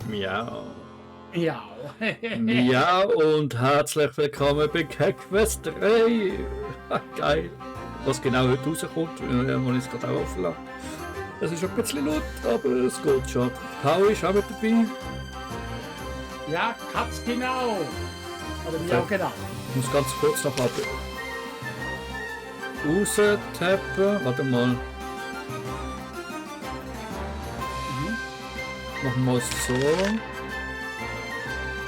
Miau. Ja. Miau und herzlich willkommen bei Quest 3. Geil. Was genau heute rauskommt, muss ich es gerade auch offen lassen. Es ist ein bisschen laut, aber es geht schon. Paul ist auch mit dabei. Ja, Katz genau. Oder Miau genau. Ich muss ganz kurz noch ab. Raustappen. Warte mal. Machen wir es so.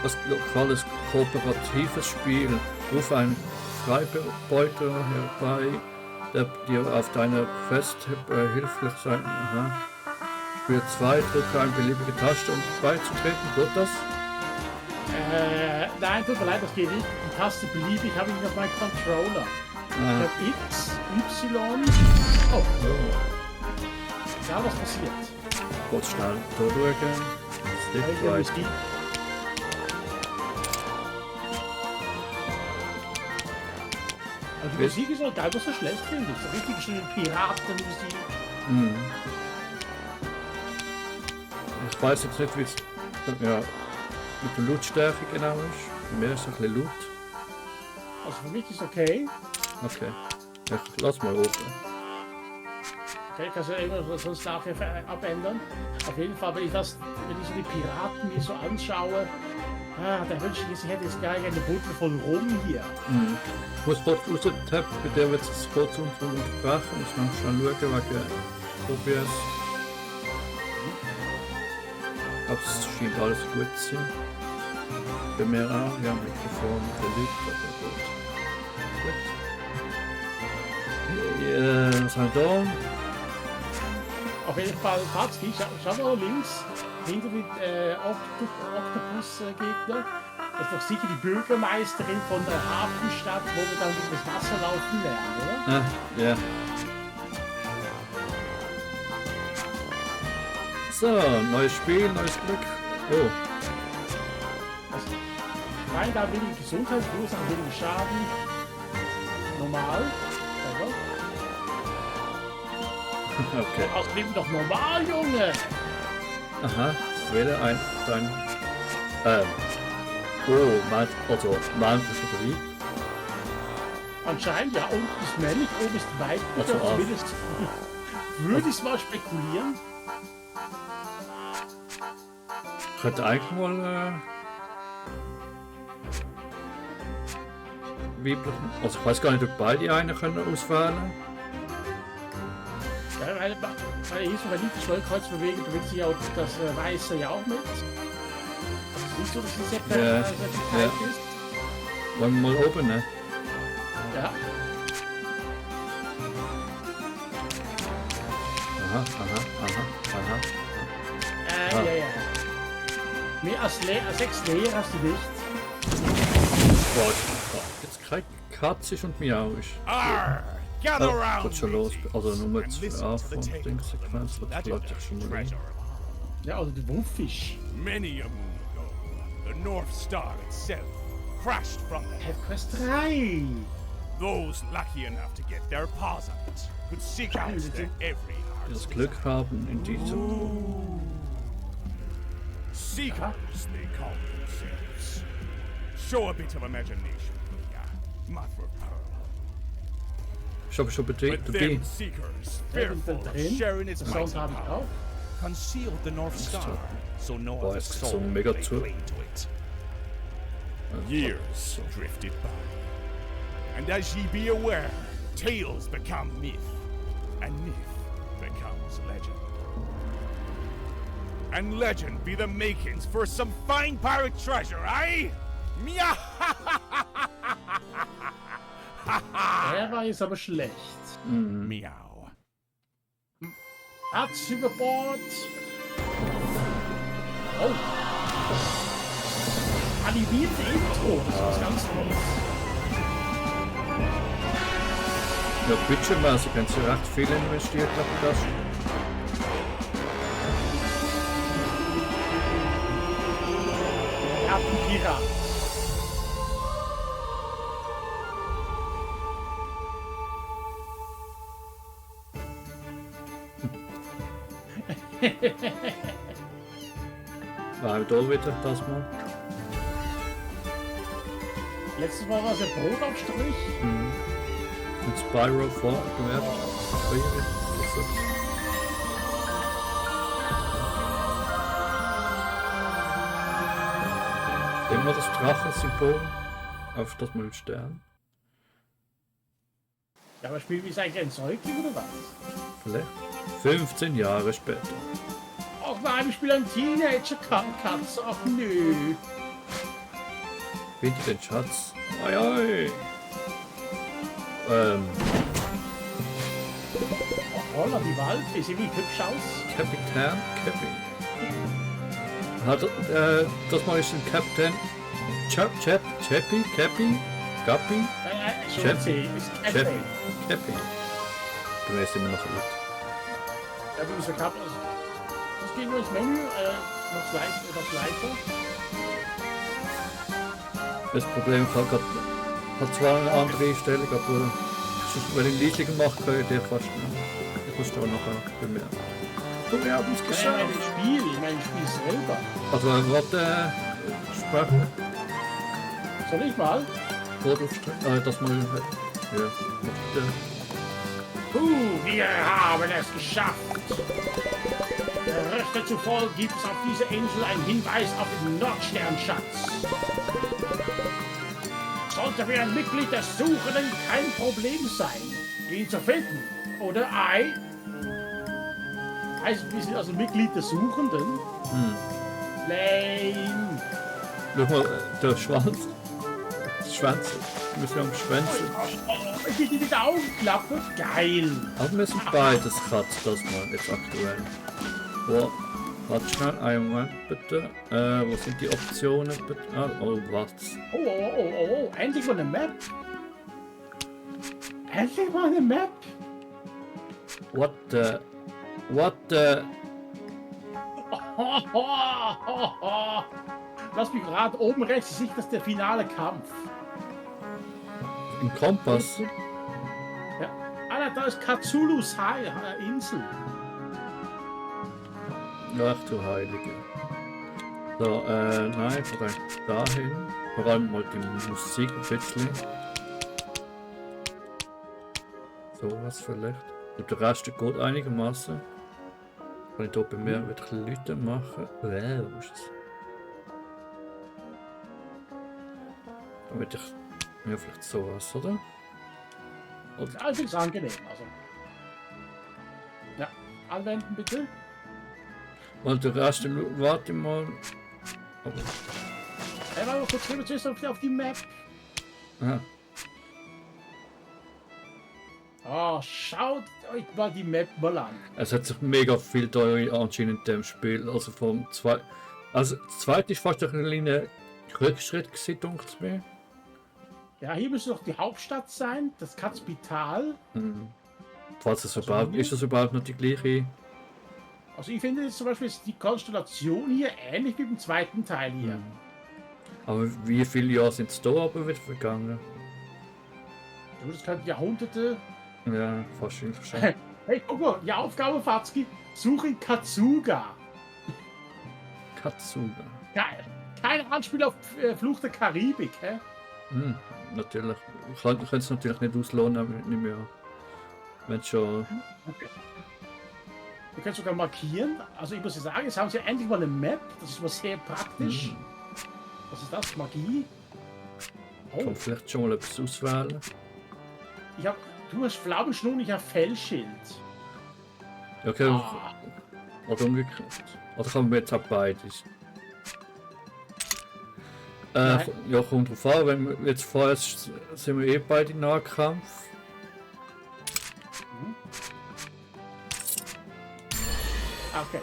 Das lokales kooperatives Spiel. Ruf einen Freibeuter herbei, der dir auf deiner Quest hilflich sein. Aha. Spiel 2, drücke eine beliebige Taste, um beizutreten. Wird das? Nein, tut mir leid, das geht nicht. Die Taste beliebig habe ich nicht auf meinem Controller. Ich habe X, Y. Oh. Ja, was passiert? Kurz schnell durchgehen. Stick right. Also die Musik ist auch gar nicht so schlecht, finde ich. So richtig schöne Piratenmusik. Mhm. Ich weiß jetzt nicht, wie es mit der Lautstärke genau ist. Bei mir ist es ein bisschen laut. Also für mich ist okay. Okay. Ja, lass mal oben. Okay, kannst du immer sonst nachher abändern. Auf jeden Fall, wenn ich so die Piraten mir so anschaue, da wünsche ich, ich hätte jetzt gar eine Buddel von Rum hier. Mhm. Ich muss dort raustappen, bei der wird es kurz unterbrechen. Muss man schon schauen, wegen OBS. Aber es scheint alles gut zu sein. Bei mir auch, ja, Mikrofon, der Leute, aber gut. Gut. Was haben wir da? Auf jeden Fall, Patski, schau mal links, hinter den Oktopus-Gegner. Das ist doch sicher die Bürgermeisterin von der Hafenstadt, wo wir dann durch das Wasser laufen lernen, oder? Ah, ja. So, neues Spiel, neues Glück. Oh. Also, nein, da will ich Gesundheit, verursachen will ich Schaden. Normal. Oder? Okay. Aus dem doch normal, Junge! Aha, wähle dein. Also, Mann ist dabei. Anscheinend ja, unten ist männlich, oben ist weiblich. Also Also zumindest würde ich mal spekulieren. Ich hätte eigentlich mal weiblichen. Also ich weiß gar nicht, ob beide einen können auswählen. Ja, weil hier so, wenn ich das Steuerkreuz bewege, bewegt sich auch das Weiße ja auch mit. Das ist nicht so, dass es sehr verteilt ist. Wollen wir mal oben, ne? Ja. Aha. Ja. Mehr als 6 Leer hast du nicht. Boah, jetzt kein Katzisch und Miauisch. Geht schon los. Also Nummer 2 von Dingsequenz. Das läuft ja schon mal. Ja, oder der Wurffisch. Many a moon ago, the North Star itself crashed from the heavens. Quest 3. Those lucky enough to get their paws on it could seek out their every Die das heart's Glück haben in diesem. Seekers, they call themselves. Show a bit of imagination, mother of pearl. Ich habe schon But betreten dabei. them seekers, fearful of sharing its Das mighty Sound habe ich power, auch. concealed the North Star, so no Boah, other jetzt geht's soul so mega lay zu. claim to it. Years drifted by, and as ye be aware, tales become myth, and myth becomes legend. And legend be the makings for some fine pirate treasure, eh? Mia! Der war jetzt aber schlecht. Meow. Hat's über Bord. Oh. Animierte Intro. Das ist was ganz Neues. Ja, budgetmäßig haben sie recht viel investiert, glaube ich, das. Pirat. Weil da wieder das mal. Letztes Mal war es ein Brotaufstrich. Und Spyro vorgewerft. Immer das Drachensymbol auf das mal Stern. Ja, aber spielen wir es eigentlich ein Säugling oder was? Vielleicht 15 Jahre später. Ach nein, wir spielen einen Teenager-Katze. Ach nö. Bitte den Schatz. Oi, oi. Oh, holla, die Waldfee. Sieht wie hübsch aus. Kapitän Cappy. Hat das mal ist ein Captain Chappy, Cappy, Guppy, Schon Chef. C. Ist Chef. Cappy. Cappy. Du weißt immer noch gut. Ja, wie gesagt, das gehen wir ins Menü. Was weiter. Das Problem hat zwar eine andere Einstellung, aber wenn ich Leistung mache, kann ich dir fast nicht. Ich muss da nachher bemerken. Du, wir haben es Ich geschafft. meine Spiel selber. Also, warte, sprechen. Soll ich mal? Das mal. Ja, Wir haben es geschafft. Der Reste zufolge gibt es auf dieser Insel einen Hinweis auf den Nordsternschatz. Sollte für ein Mitglied der Suchenden kein Problem sein, ihn zu finden. Oder Ei? Heißt, wir sind also Mitglied der Suchenden? Lame. Schau mal, der Schwanz. Schwanz. Wir müssen am Schwänzen. Ich will die mit den Augen klappen. Geil. Aber wir sind beides Katz, das mal jetzt aktuell. Oh, warte schnell, einen Moment bitte. Wo sind die Optionen bitte? Ah, oh, was? Oh. Endlich mal eine Map. Endlich mal eine Map. What the? Lass mich gerade oben rechts sieht, das ist der finale Kampf. Ein Kompass? Ja. Alter, da ist Cthulhu's Insel. Ach du Heilige. So, nein, vielleicht dahin. Vor allem mal die Musik ein bisschen. So was vielleicht. Und der Rest geht einigermaßen. Kann ich hier bei mir wieder Leute machen. Wo ist es? Damit ich. Ja, vielleicht sowas, oder? Also ist angenehm. Also. Ja, anwenden bitte. Und der Rest, warte mal. Aber, Hey, mal kurz rüber zuerst auf die Map. aha. Oh, schaut euch mal die Map mal an. Es hat sich mega viel da anscheinend in dem Spiel. Also vom zweiten. Also das zweite ist fast ein kleiner Rückschritt gewesen, denke ich mir. Ja, hier müsste doch die Hauptstadt sein, das Kapital. Falls es überhaupt, ist das überhaupt noch die gleiche? Also ich finde jetzt zum Beispiel ist die Konstellation hier ähnlich wie im zweiten Teil hier. Aber wie viele Jahre sind es da aber wieder vergangen? Du, das könnte Jahrhunderte. Ja, fast schon. Hey, guck mal, die Aufgabe, Fatzki, suche in Katsuga. Katsuga. Geil. Kein Anspiel auf Fluch der Karibik, hä? Natürlich. Ich könnte es natürlich nicht auslohnen, nicht mehr. Wenn schon. Wir können sogar markieren. Also ich muss ja sagen, jetzt haben sie endlich mal eine Map. Das ist mal sehr praktisch. Was ist das? Magie? Ich kann vielleicht schon mal etwas auswählen. Du hast Pflaumenschnur, ich habe Fellschild. Ja, okay. Oder umgekehrt. Oder kann man jetzt auch beides? Ja, kommt drauf an, wenn wir jetzt vorher sind wir beide in Nahkampf. Okay.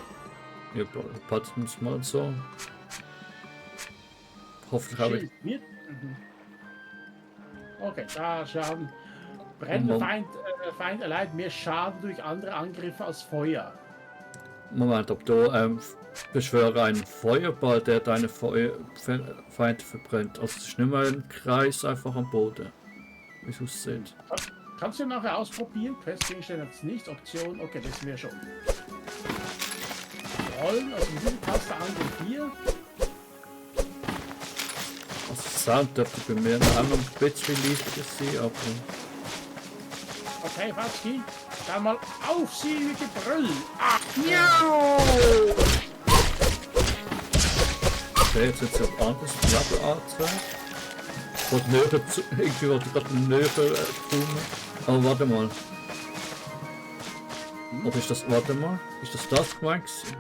Ja, passen wir es mal so. Hoffentlich habe ich. Schild. Okay, da Schaden. Brennender Feind erleidet mehr Schaden durch andere Angriffe als Feuer. Moment, ob du beschwöre einen Feuerball, der deine Feinde verbrennt. Also es ist nicht mehr ein Kreis einfach am Boden. Wie es aussieht. Kannst du nachher ausprobieren? Questgegenstände hat es nicht. Option, okay, das ist mir schon. rollen, also diese Taste an hier. Also Sound dürfte bei mir noch einmal ein bisschen leichter sein, aber... Okay, Fatski, dann mal auf sie mit Gebrüll. Ach, Okay, jetzt hat es anders Level angezeigt. Wird näher zu... Irgendwie wird gerade näher gefunden. Aber warte mal. Oder ist das... Warte mal. Ist das gemeint gewesen?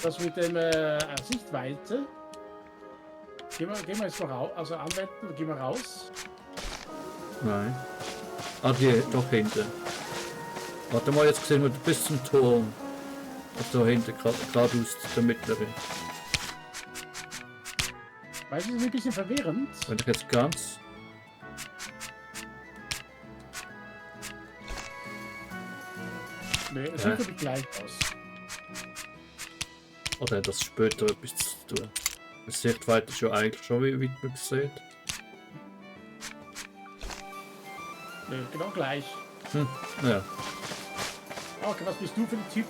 das mit dem Sichtweite. Gehen wir jetzt mal raus, also anwenden, gehen wir raus. Nein. Ah, die, doch hinten. Warte mal, jetzt sehen wir bis zum Turm. Also da hinten, geradeaus, der mittlere. Weißt du, das ist ein bisschen verwirrend. Wenn ich jetzt ganz... Nee, es sieht wirklich gleich aus. Oder hat das später etwas zu tun? Die Sichtweite ist ja eigentlich schon wie weit man sieht. Nee, genau gleich. Ja. Okay, was bist du für ein Typ?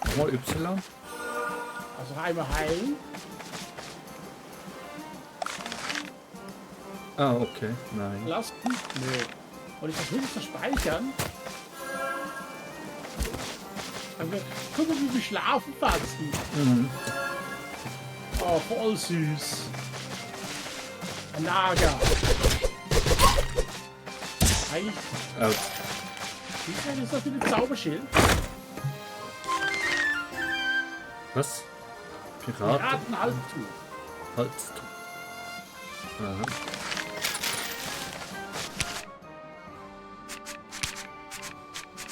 Nochmal Y. Also einmal heilen. Ah, okay. Nein. Lassen? Nö. Und ich versuche es zu speichern. Guck mal, wie wir schlafen, Fatski. Oh, voll süß. Ein Nager. Eigentlich. Wie ist das für ein Zauberschild? Was? Piraten? Piratenhalbtuch. Halstuch. Aha.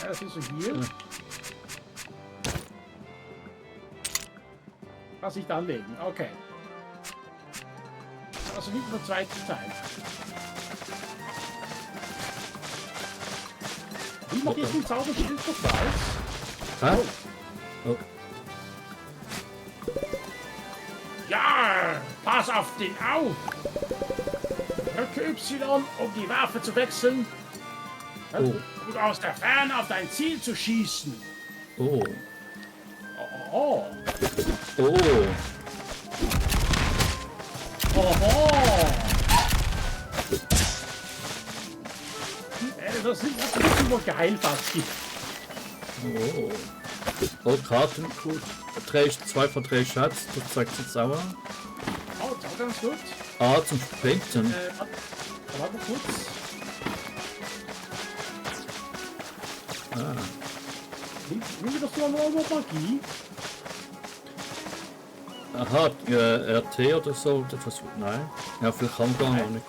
Ja, das ist so hier. Ja. Lass ich da anlegen. Okay. Also nicht nur zweite Teil. Wie macht jetzt ein Zauberschild vorbei? Hä? Oh. Ja, pass auf den auf! Drücke Y, um die Waffe zu wechseln. Oh. Und aus der Ferne auf dein Ziel zu schießen. Oh. Oh. Oh. Oho! Das ist nur geil, Fatski. Oh. Oh, Kartencode. 2 von 3 Schatz. Das zeigt jetzt auch an. Oh, das ist auch ganz gut. A zum Sprinten. Warte mal kurz. Ah. Nimm wir das so mal Magie? Aha, RT oder so. Das, nein. Ja, vielleicht kann gar noch nicht.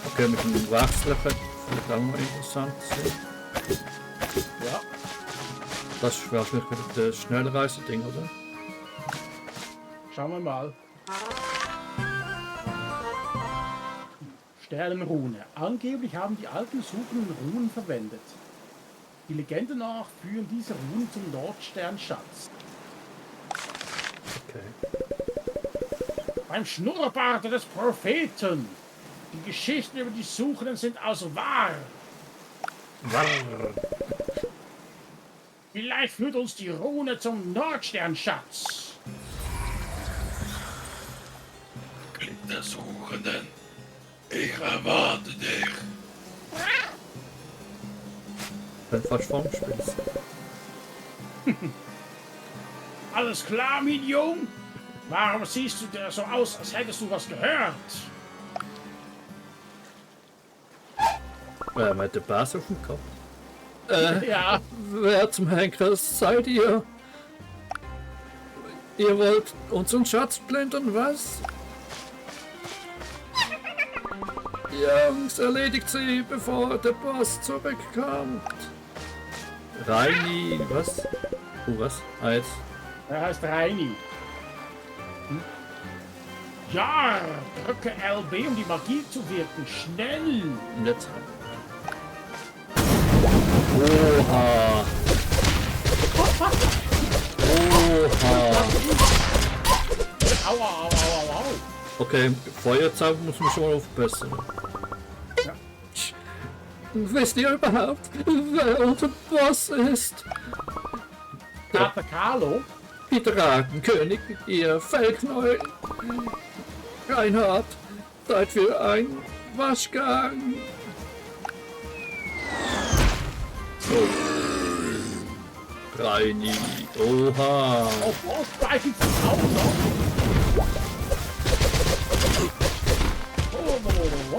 Okay, mit dem Wechseln könnte vielleicht auch noch interessant sein. Ja. Das wäre vielleicht wieder das Schnellreise-Ding, oder? Schauen wir mal. Sternenrune. Angeblich haben die alten Suchenden Runen verwendet. Die Legende nach führen diese Runen zum Nordsternschatz. Okay. Beim Schnurrbart des Propheten. Die Geschichten über die Suchenden sind also wahr. Vielleicht führt uns die Rune zum Nordsternschatz. Der Suchenden. Ich erwarte dich. Dann fast vorm Spiel. Alles klar, Medium? Warum siehst du dir so aus, als hättest du was gehört? Man hat den Bass auf dem Kopf. Ja, Wer zum Henker seid ihr? Ihr wollt unseren Schatz plündern, was? Jungs, erledigt sie, bevor der Boss zurückkommt. Reini, was? Was? Ah, jetzt. er heißt Reini. Ja, drücke LB, um die Magie zu wirken. Schnell! Und jetzt. Oha! Oha! Aua, aua, aua, aua. Okay, Feuerzauber muss man schon mal aufpassen. Ja. Wisst ihr überhaupt, wer unser Boss ist? Pater Carlo? Piratenkönig, ihr Fellknäuel. Reinhard, Zeit für ein Waschgang. Oh. Reini, oha. Auf Ausweichen zum auch noch. Oh.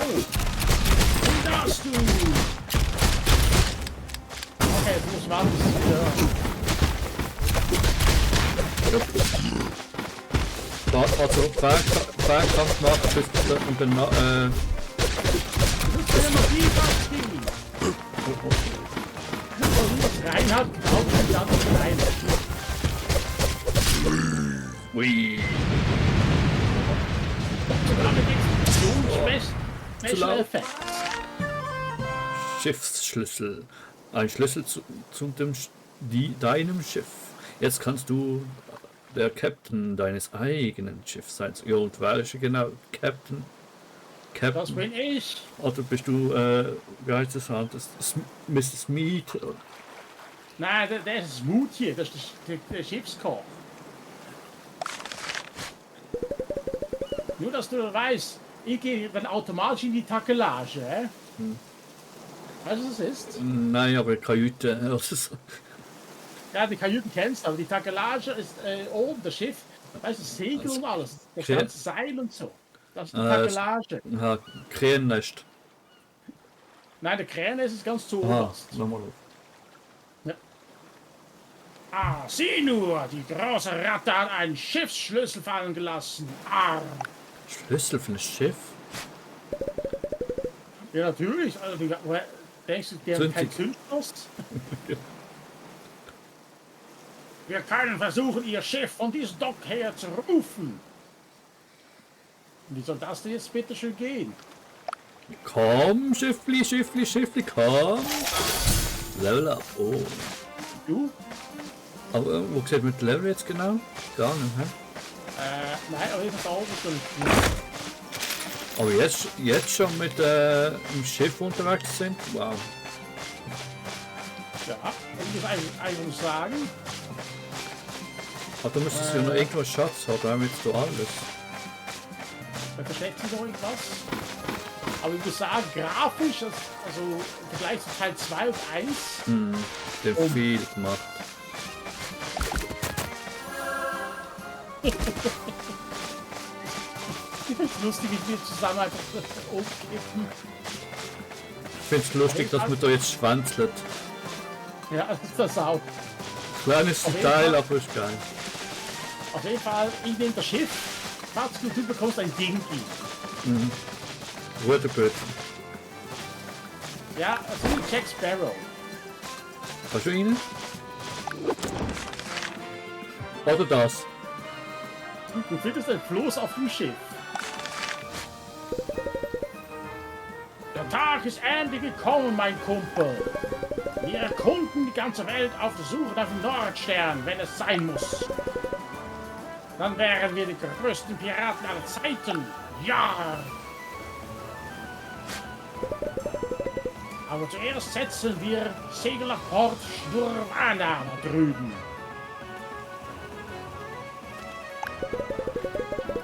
Wie darfst du? Okay, jetzt muss ich warten, bis es wieder... Also, Fernkampf macht bis und dann, Das ist ja noch nie was gegen. Und das Reinhard glaubt, die ganze rein. Ui. Damit Explosion Special Effekt. Schiffsschlüssel. Ein Schlüssel zu deinem Schiff. Jetzt kannst du der Captain deines eigenen Schiffs sein. Ja, und welche genau? Captain? Das bin ich. Oder bist du, wie heißt das anders? Mr. Smith? Nein, der ist Smooth hier. Das ist der Schiffskoch. Nur, dass du weißt, ich gehe dann automatisch in die Takelage, hä? Weißt du, was es ist? Nein, aber Kajüte. Also, Ja, die Kajüten kennst du, aber die Takelage ist oben, das Schiff, weißt du, Segel und alles, das Okay. ganze Seil und so. Das ist die Takelage. ja, Krähennest. Nein, der Kräne ist es ganz zu Aha, oberst. nochmal auf. Ah, sieh nur, die große Ratte hat einen Schiffsschlüssel fallen gelassen. Ah. Schlüssel für ein Schiff? Ja, natürlich. Also, denkst du, die haben kein Zündlich. Zündschloss? Wir können versuchen, ihr Schiff von diesem Dock her zu rufen. Wie soll das denn jetzt bitte schön gehen? Komm, Schiffli, komm. Level up. Oh. Du? Aber wo sieht mit Level jetzt genau? Gar nicht, hä? Nein, aber jetzt da oben schon. Aber jetzt schon mit dem Schiff unterwegs sind? Wow. Ja, ich muss eigentlich sagen, Aber du müsstest ja noch irgendwas Schatz haben, haben jetzt du alles. da versteckt sich noch irgendwas. Aber ich muss sagen, grafisch, also im Vergleich zu Teil 2 und 1, Der viel gemacht. ich finde es lustig, wie wir zusammen einfach umkippen. Ich find's lustig, dass man da jetzt schwanzelt. Ja, das ist das auch. Kleines Auf jeden Detail, Fall. aber ist geil. Auf jeden Fall, ich nehme das Schiff, Fahrzeug und du bekommst ein Dinky. Ruderböten. Ja, also wie Jack Sparrow. Hast du ihn? Oder das? Du findest ein Floß auf dem Schiff. Der Tag ist endlich gekommen, mein Kumpel. Wir erkunden die ganze Welt auf der Suche nach dem Nordstern, wenn es sein muss. Dann wären wir die größten Piraten aller Zeiten. Ja! Aber zuerst setzen wir Segel nach Port Sturvana da drüben.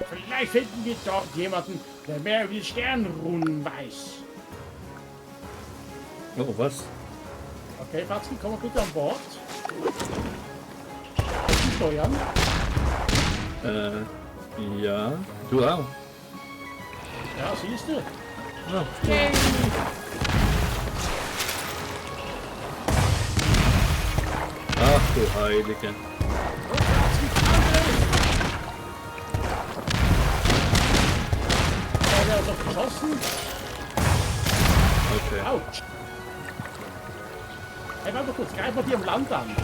Vielleicht finden wir dort jemanden, der mehr über die Sternrunen weiß. Oh, was? Okay, Fatzki, komm mal bitte an Bord. Steuern. Ja. Du auch. Ja, siehst du. Ja. Yay! Ach du Heilige. Und Fatzki, Angriff! Der hat doch geschossen. Okay. Autsch. Hey, warte mal kurz, greif mal die am Land an.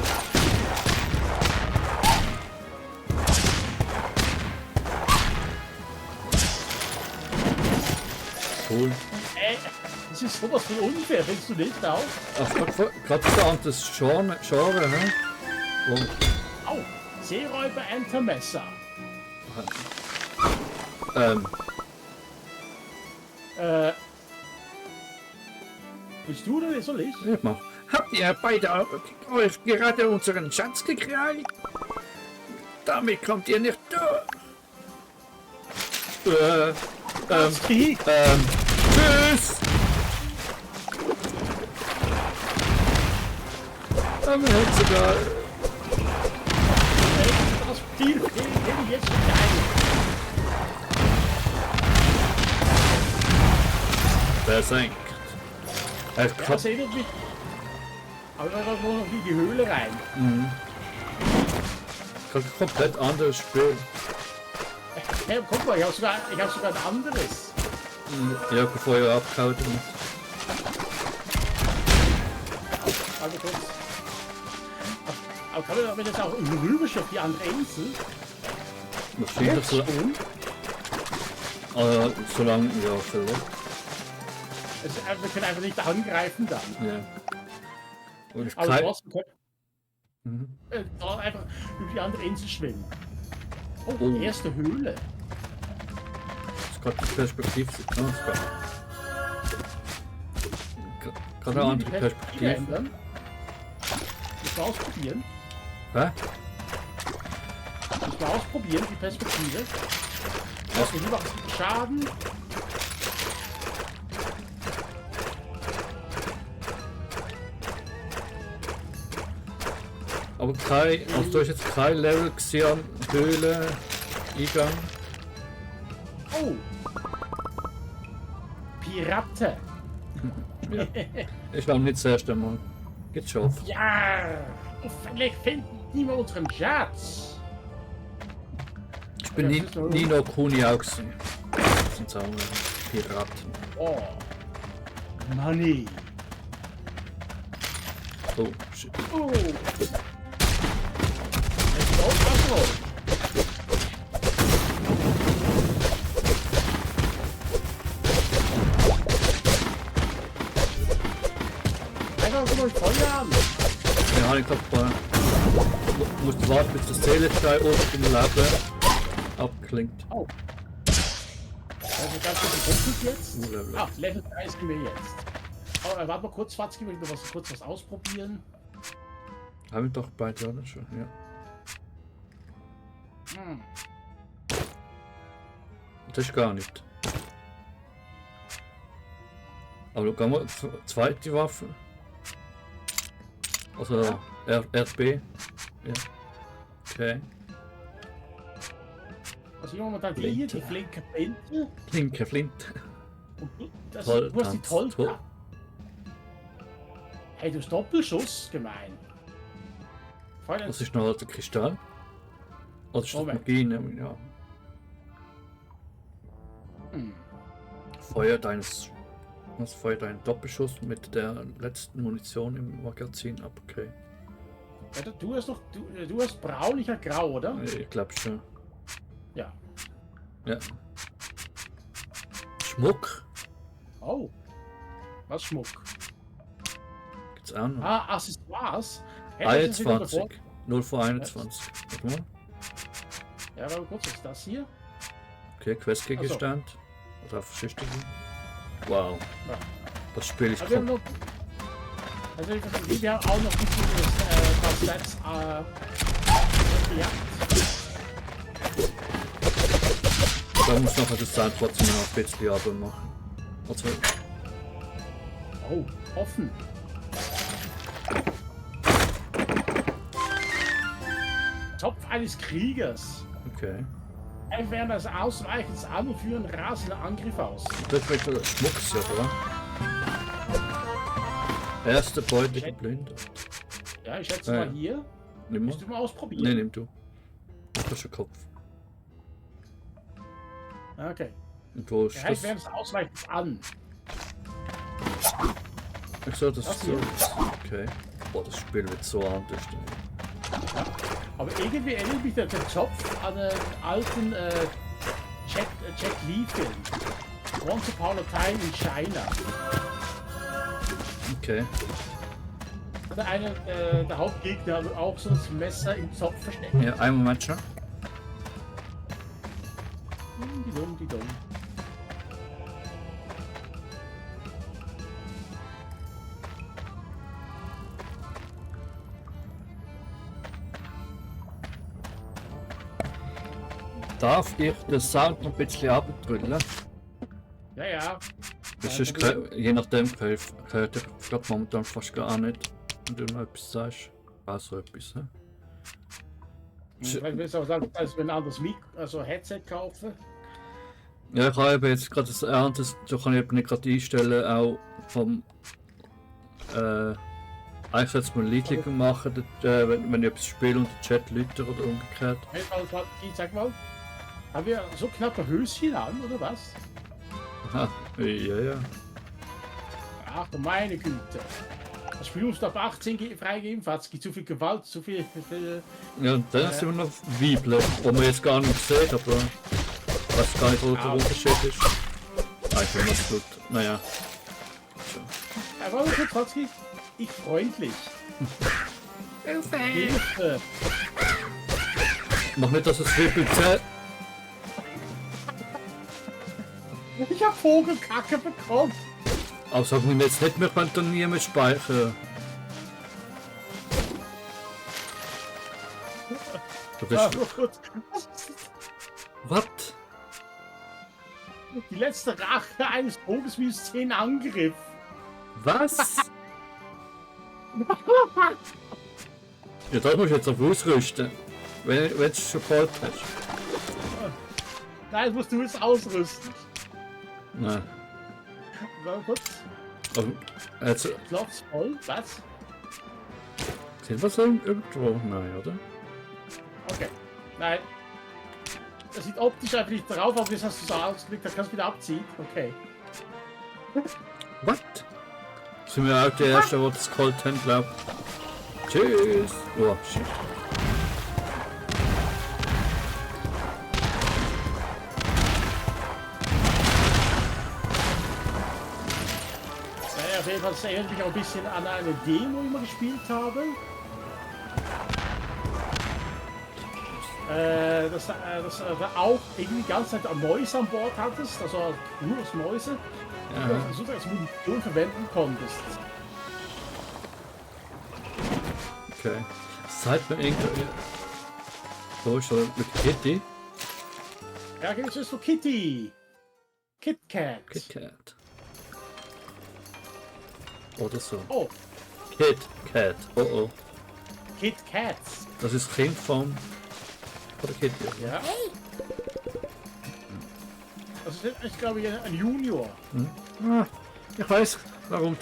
Cool. Das ist sowas von unfair, findest du nicht auch? Ach, gerade da das Genre, hä? Und, Au! Seeräuber Entermesser. Willst du oder soll ich? Ich mach. Habt ihr beide euch gerade unseren Schatz gekrallt? Damit kommt ihr nicht durch. Krieg! Tschüss! Aber hätte sogar. Das Spiel hätte ich jetzt schon geil. Versenkt. Er Das erinnert mich. Aber da kommt noch in die Höhle rein. komplett anderes Spiel. Hey, guck mal, ich hab sogar ein anderes. Ja, bevor ihr abgehauen habt. Warte kurz. Aber kann man jetzt auch rüber auf die andere Insel? Wahrscheinlich so. Solange, ja, vielleicht. Also, wir können einfach nicht angreifen dann. Ja. Und ich Aber kann. trotzdem können da einfach über die andere Insel schwimmen. Oh, Oh. erste Höhle. Das kann die Perspektive sein. Kann eine andere Perspektive. ändern. Ich mal ausprobieren. Hä? Ich mal ausprobieren, die Perspektive. Also, die macht Schaden. Aber kein, also du hast jetzt kein Level gesehen, Höhle, Eingang. Oh! Pirate! Ich war nicht das erste Mal. Geschafft. Ja! Und vielleicht finden die wir unseren Schatz! Ich bin Nino Kuni auch gewesen. Das sind auch Piraten. Oh! Money! Oh, shit. Oh! Let's go, Buffalo! Einfach mal Feuer an! Ja, ich glaube, musst warten, bis das Seelenstein oben im Leben abklingt. Oh! Also ganz kurz jetzt. Level. Ah, Level 3 sind wir jetzt. Aber warte mal kurz, Fatzki, ich will noch kurz was ausprobieren. Haben wir doch beide oder schon, ja. Hm. Das ist gar nicht. Aber gehen wir zweite Waffe. Also RB. Ja. Okay. Also momentan die hier, die flinke Flinte. Linke Flint. Und das, Toll, du hast die Tanz, Toll. toll. Hey, du hast Doppelschuss, gemein. Feuer, Was ist noch der Kristall? Oder ist das Moment. Magie? Ja. Hm. Feuer deines. Was feuert deinen Doppelschuss mit der letzten Munition im Magazin ab? Okay. Warte, du hast noch, du hast braunlicher Grau, oder? Ich glaube schon. Ja. Ja. Schmuck? Oh. Was Schmuck? Gibt's auch noch? Ah, Accessoires. Hey, das ist wieder 21. 0 vor 21. Warte mal. Ja, warte mal kurz, was ist das hier? Okay, Questgegenstand. Oder Verschichtung. Wow. Ja. Das Spiel ist Also wir haben kommt. noch, also wir haben auch noch ein bisschen das ja. Da muss nachher das Zeit trotzdem noch ein bisschen aber machen. Also, Oh, offen. Topf eines Kriegers. okay. Während des Ausweichens an und führen rasende Angriff aus. Das wird der Schmucks, oder? Erste Beute geplündert. Ja, ich schätze mal hier. Nimm mal. Willst du mal ausprobieren? Ne, nimm du. Das ist der Kopf. Okay. Und wo ist Er hält das? während des Ausweichens an. Ich so, das Das ist so. hier? Okay. Boah, das Spiel wird so anders. Aber irgendwie erinnert mich der Zopf an einen alten Jet Li-Film. Once Upon a Time in China. Okay. Der Hauptgegner hat auch so das Messer im Zopf versteckt. Ja, einen Moment schon. Die dumm. Darf ich den Sound noch ein bisschen abbrüllen? Ja, ja. Das ist, je nachdem hört ich gerade momentan fast gar nicht, wenn du noch etwas sagst. Also etwas, ne? Vielleicht willst du auch sagen, dass wir ein anderes also Headset kaufen. Ja, ich habe jetzt gerade das Erntes, da kann ich eben nicht gerade einstellen, auch vom eigentlich sollte es mal ein Liedchen machen, wenn ich etwas spiele und der Chat läutet oder umgekehrt. Hey, sag mal, haben wir so knappe Höschen an, oder was? Aha, ja. Ach du meine Güte. Das Spiel muss ab 18 freigeben, es gibt zu viel Gewalt, zu viel... Ja, und dann sind wir noch Weibler, wo man jetzt gar nicht sieht, aber ich weiß gar nicht, wo der Unterschied ist. Einfach nur gut, naja. Aber kurz, Watzki, ich freundlich. Hilfe! Mach nicht, dass es wippelt. Ich hab Vogelkacke bekommen! Aber sagen wir jetzt nicht, wir können dann nie mehr speichern. Du bist... Was? Die letzte Rache eines Vogels wie 10 Angriff. Was? Ja, da musst du jetzt auf ausrüsten. Wenn du es schon bald hast. Nein, musst du es ausrüsten. Nein. Warte kurz. Aber jetzt... Klopf's voll, was? Sieht was irgendwo? Nein, oder? Okay. Nein. Das sieht optisch einfach nicht drauf, aber jetzt hast du es ausgelegt, dann kannst du wieder abziehen. Okay. Was? Sind wir auch die Erste, die das geholt haben, glaub ich. Tschüss! Oh, shit. Naja, auf jeden Fall, das erinnert mich auch ein bisschen an eine Demo, die wir gespielt haben. Dass du auch irgendwie die ganze Zeit Mäuse an Bord hattest, also nur aus Mäuse, Ja. so als Munition verwenden konntest. Okay. Seid mir irgendwie... Wo ist er mit Kitty? Ja, jetzt ist so Kitty. KitKat. KitKat. Oder so. Oh, KitKat. Oh oh. KitKats. Das ist das Kind von der Kitty. Ja. Das ist, ich glaube, ein Junior. Ah, ich weiß, warum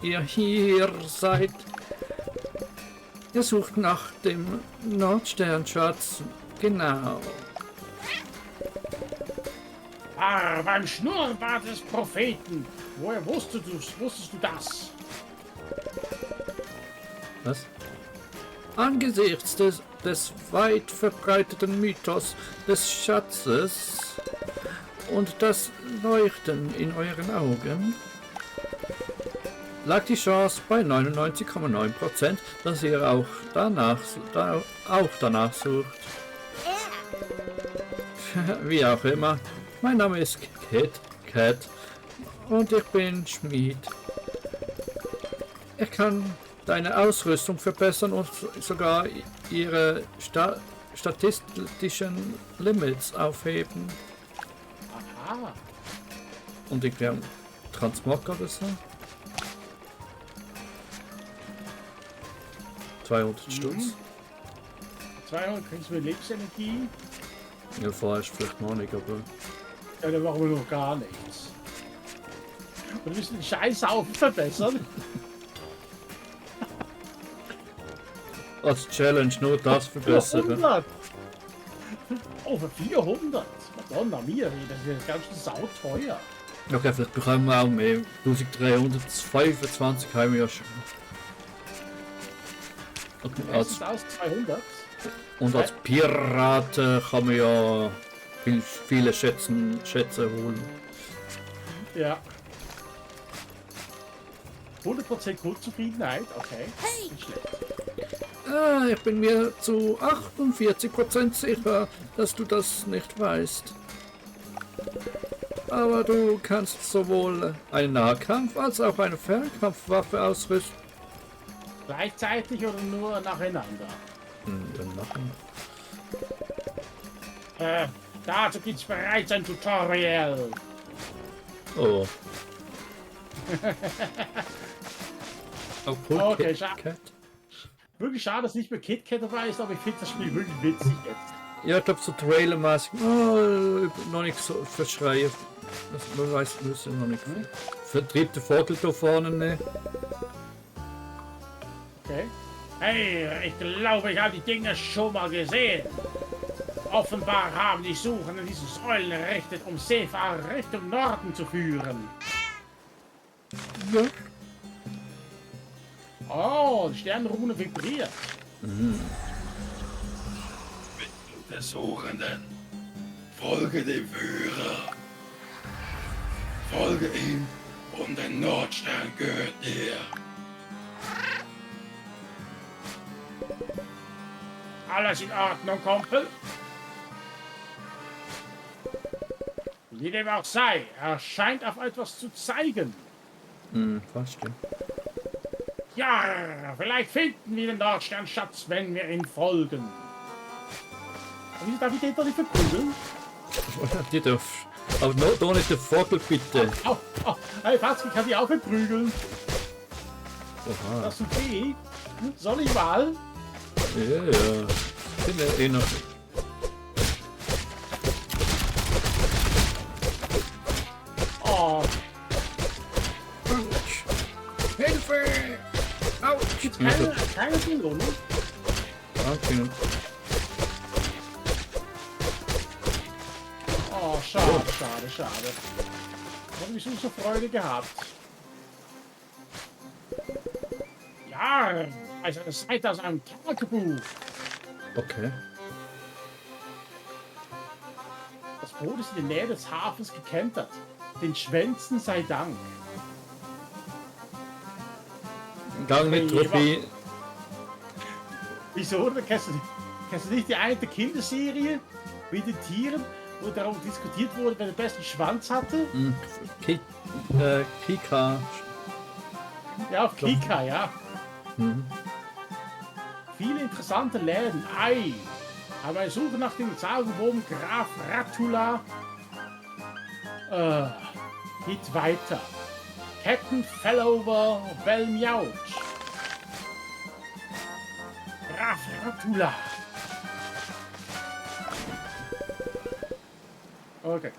ihr hier seid. Ihr sucht nach dem Nordsternschatz. Genau. Beim Schnurrbart des Propheten. Woher wusstest du das? Was? Angesichts des weit verbreiteten Mythos des Schatzes und das Leuchten in euren Augen lag die Chance bei 99,9%, dass ihr auch danach sucht. Wie auch immer, mein Name ist KitKat und ich bin Schmied. Ich kann deine Ausrüstung verbessern und sogar ihre statistischen Limits aufheben. Aha. Und ich glaube, Transmog oder so. 200 Stutz. 200 kriegst du mit Lebensenergie. Ja, vorher ist vielleicht noch nicht, aber... Ja, dann machen wir noch gar nichts. Und wir müssen den Scheißhaufen verbessern. Als Challenge nur das verbessern. 400! Over 400! Madonna mia, das ist ganz schön sauteuer. Okay, vielleicht bekommen wir auch mehr. 1325 haben wir ja schon. Erstens aus 200. Und als Pirat kann man ja viele Schätze holen. Ja. 100% Grundzufriedenheit, okay. Nicht schlecht. Ich bin mir zu 48% sicher, dass du das nicht weißt. Aber du kannst sowohl einen Nahkampf- als auch eine Fernkampfwaffe ausrüsten. Gleichzeitig oder nur nacheinander? Dann machen. Dazu gibt's bereits ein Tutorial. Oh. Obwohl Okay, KitKat. Wirklich schade, dass nicht mehr KitKat dabei ist, aber ich finde das Spiel wirklich witzig jetzt. Ja, ich glaube so trailermäßig. Oh, noch nicht so verschreien. Man weiß, wir müssen noch nicht. Vertrieb der Vogel da vorne. Ne? Okay. Hey, ich glaube, ich habe die Dinger schon mal gesehen. Offenbar haben die Suchenden diese Säulen errichtet, um Seefahrer Richtung Norden zu führen. Ja. Oh, die Sternrune vibriert. Der Suchenden. Folge dem Führer. Folge ihm und der Nordstern gehört dir. Alles in Ordnung, Kumpel? Wie dem auch sei, er scheint auf etwas zu zeigen. Fast stimmt. Ja, vielleicht finden wir den Nordsternschatz, wenn wir ihm folgen. Und wieso darf ich den doch nicht verprügeln? Die darf. Aber da nicht der Vogel, bitte. Oh, oh, hey, Fatski, kann die auch verprügeln? Oha. Das tut weh. Soll ich mal? Ja, ja. Bin ja eh noch. Oh, Autsch. Hilfe! Autsch! keine Belohnung. Okay. Oh, schade, schade, schade. Hätte mich so Freude gehabt. Ja, also eine Seite aus einem Tagebuch. Okay. Das Boot ist in der Nähe des Hafens gekentert. Den Schwänzen sei Dank. Gang mit Trophy. Wieso? Oder kennst du nicht die eine Kinderserie mit den Tieren, wo darum diskutiert wurde, wer den besten Schwanz hatte? Kika. Ja, auf Kika, ja. Mhm. Viele interessante Läden. Ei. Aber ich suche nach dem sagenumwobenen Graf Ratula. Geht weiter. Captain Fellover Belmiauch. Graf Ratula. Okay.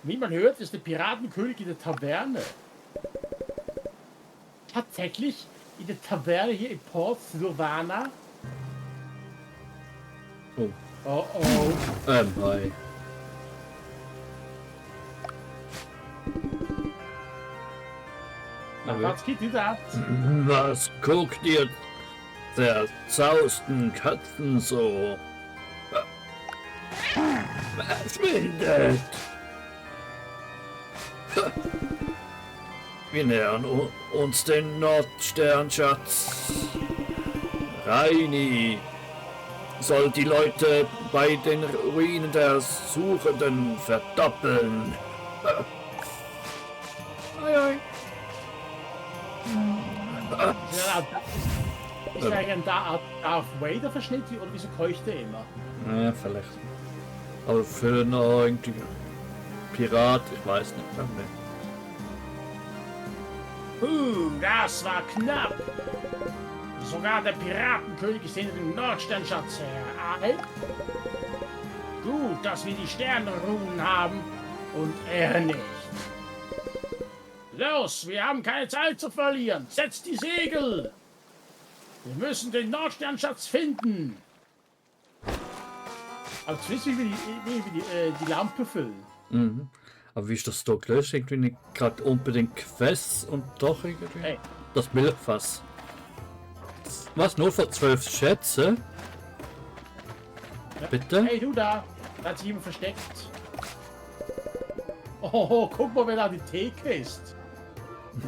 Wie man hört, ist der Piratenkönig in der Taverne. Tatsächlich in der Taverne hier in Port Silvana. Oh. Oh oh. Hi. Na, was geht dir da? Was guckt ihr zerzausten Katzen so? Verschwindet! Wir nähern uns den Nordsternschatz. Reini soll die Leute bei den Ruinen der Suchenden verdoppeln. Ist er ein Darth Vader Verschnitt oder wieso keucht er immer? Ja, vielleicht. Aber für noch irgendwie Pirat, ich weiß nicht. Das war knapp. Sogar der Piratenkönig ist hinter dem Nordsternschatz her. Gut, dass wir die Sternenruhen haben und er nicht. Los, wir haben keine Zeit zu verlieren. Setzt die Segel. Wir müssen den Nordsternschatz finden. Aber jetzt wissen wir, wie wir die Lampe füllen. Mhm. Aber wie ist das da gelöst? Irgendwie nicht gerade unbedingt Quest und doch irgendwie Hey. das Milchfass. Was, nur für 12 Schätze? Bitte? Hey, du da. Da hat sich jemand versteckt. Oh, guck mal, wer da die Theke ist.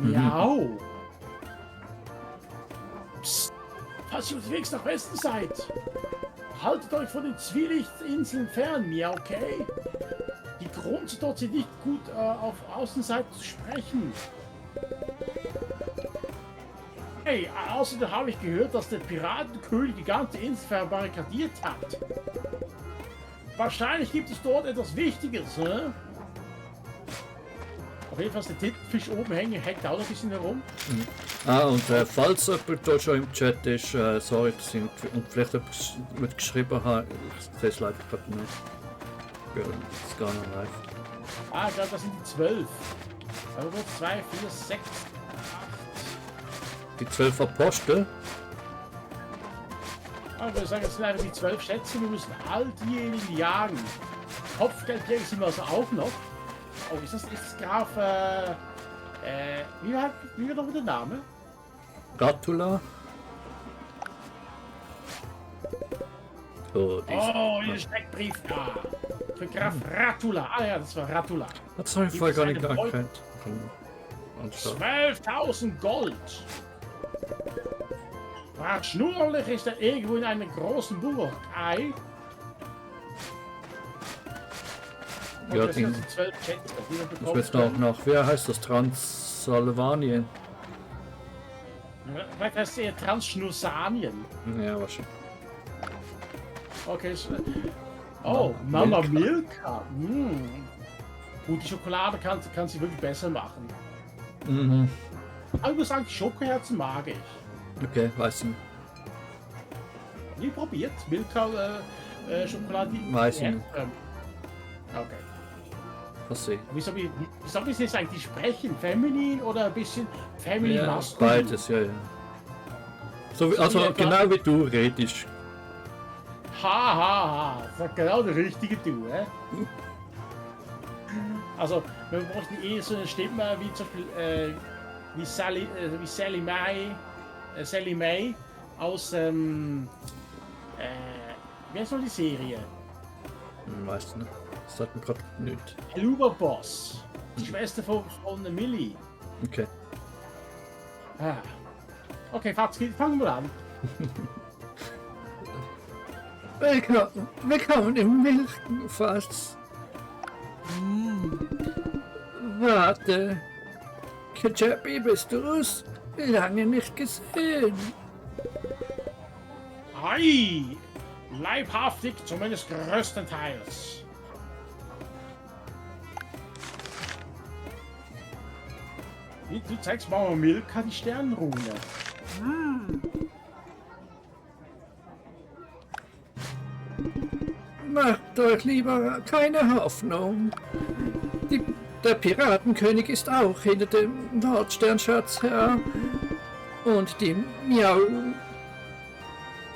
Miau. Psst. Falls ihr unterwegs nach Westen seid, haltet euch von den Zwielichtinseln fern, Miau, okay? Die Grunze dort sind nicht gut auf Außenseite zu sprechen. Hey, außerdem habe ich gehört, dass der Piratenkönig die ganze Insel verbarrikadiert hat. Wahrscheinlich gibt es dort etwas Wichtiges, ne? Auf jeden Fall ist der Tintenfisch oben hängt auch noch ein bisschen herum. Und falls jemand da schon im Chat ist, sorry, und vielleicht etwas mit geschrieben hat, ich sehe es leider gerade nicht. Ich bin jetzt gar nicht live. Ich glaube, das sind die 12. Also 2, 4, 6, 8. Die 12 Apostel? Ich würde sagen, das sind einfach die 12 Schätze. Wir müssen all diejenigen jagen. Kopfgeldjäger sind wir also auch noch. Oh, ist das Graf, wie war noch der Name? Ratula? Oh, Hier ist Steckbrief. Für Graf Ratula. Ja, das war Ratula. Das habe ich vorher gar nicht erkannt. 12.000 Gold. Schnurlich ist er irgendwo in einer großen Burg. Ja, das sind 12 Schätze, die wir das bekommen wird noch können. nach, wer heißt das? Transsilvanien? Vielleicht heißt es eher Transschnursanien. Ja, wahrscheinlich. Okay. Oh, Mama Milka. Gut, die Schokolade kann sie wirklich besser machen. Mhm. Aber ich muss sagen, die Schokoherzen mag ich. Okay, weiß nicht. Nie probiert? Milka Schokolade? Weiß nicht. Okay. Was sehe Wie soll ich jetzt eigentlich sprechen? Feminin oder ein bisschen Family ja, Maskulin? beides, ja. So, also genau wie du redest. Ha. Das ist genau der richtige Du, Also, wir brauchen eher so eine Stimme wie zum Beispiel wie Sally May aus wie heißt noch die Serie? Weißt du nicht. Das sagt mir gerade nichts. Helluva Boss. Die Schwester von Millie. Okay. Okay, fangen wir an. Willkommen im Milchfass. Warte. Kajabi, bist du's? Lange nicht gesehen. Ei! Leibhaftig, zumindest größtenteils. Du zeigst Mama Milka die Sternenrune. Macht euch lieber keine Hoffnung. Der Piratenkönig ist auch hinter dem Nordsternschatz her. Und die Miau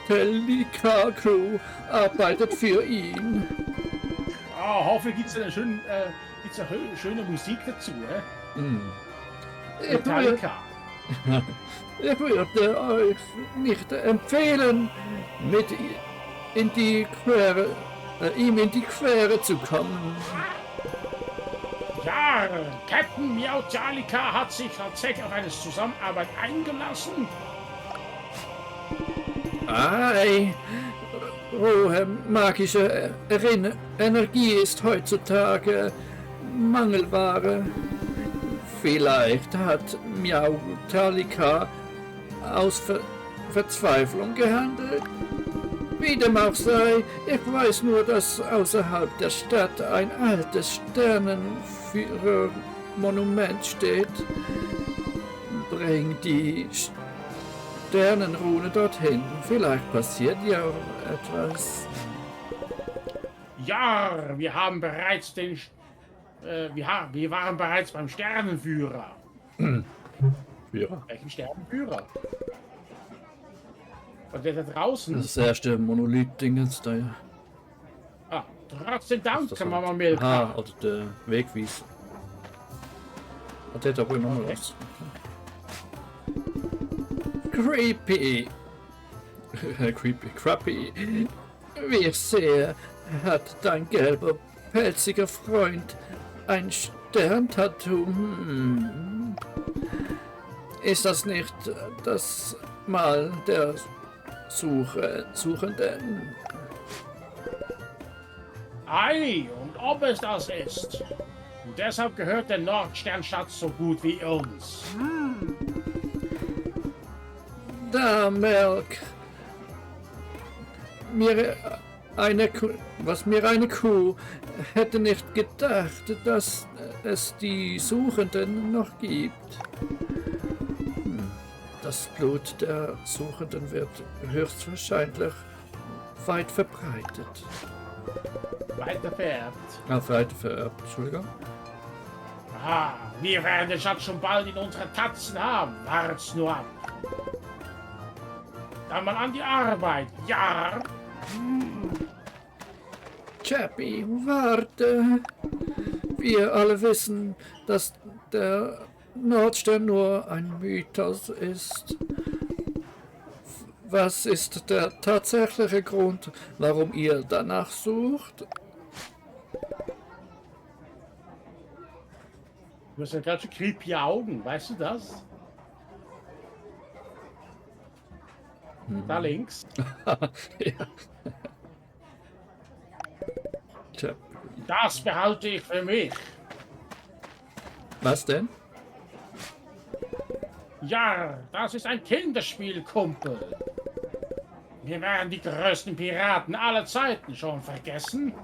Telika Crew arbeitet für ihn. Hoffentlich gibt es eine schöne Musik dazu, Metallica. Ich würde euch nicht empfehlen, ihm in die Quere zu kommen. Ja, Captain Miautalika hat sich tatsächlich auf eine Zusammenarbeit eingelassen. Rohe magische Energie ist heutzutage Mangelware. Vielleicht hat Miautalika aus Verzweiflung gehandelt. Wie dem auch sei, ich weiß nur, dass außerhalb der Stadt ein altes Sternenführer-Monument steht. Bring die Sternenrune dorthin. Vielleicht passiert ja etwas. Ja, wir haben bereits wir waren bereits beim Sternenführer. Ja. Welchen Sternenführer? Und der da draußen? Das erste Monolith-Dingens da, ja. Trotzdem danke, Mama Milka. oder der Wegweiser. Hat der da wohl noch was? Creepy. Crappy. Wie ich sehe, hat dein gelber, pelziger Freund ein Sterntattoo. Ist das nicht das Mal der Suchenden? Ei, und ob es das ist. Und deshalb gehört der Nordsternschatz so gut wie uns. Da, Melk. was mir eine Kuh hätte nicht gedacht, dass es die Suchenden noch gibt. Das Blut der Suchenden wird höchstwahrscheinlich weit verbreitet. Weiter vererbt. Weit vererbt, Entschuldigung. Ah, wir werden den Schatz schon bald in unseren Tatzen haben. Wart's nur ab. Dann mal an die Arbeit. Ja. Chappie, warte. Wir alle wissen, dass der Nordstern nur ein Mythos ist. Was ist der tatsächliche Grund, warum ihr danach sucht? Du hast ja ganz schön creepy Augen, weißt du das? Da links. Ja. Chappie. Das behalte ich für mich. Was denn? Ja, das ist ein Kinderspiel, Kumpel. Wir werden die größten Piraten aller Zeiten schon vergessen.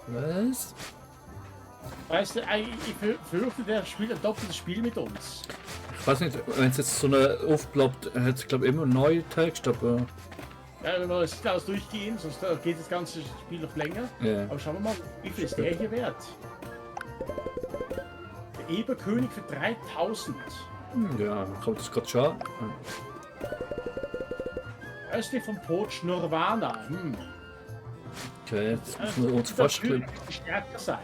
Was? Weißt du, ich fürchte, der spielt ein doppeltes Spiel mit uns. Ich weiß nicht, wenn es jetzt so eine aufploppt, hat es glaube ich immer neue Text, aber... Ja, wenn wir das alles durchgehen, sonst geht das ganze Spiel noch länger. Ja. Aber schauen wir mal, wie viel ist der hier wert? Der Eberkönig für 3000. Ja, kommt das gerade schon. Östlich von Poch Nirvana. Okay, jetzt müssen wir uns fast stärker sein.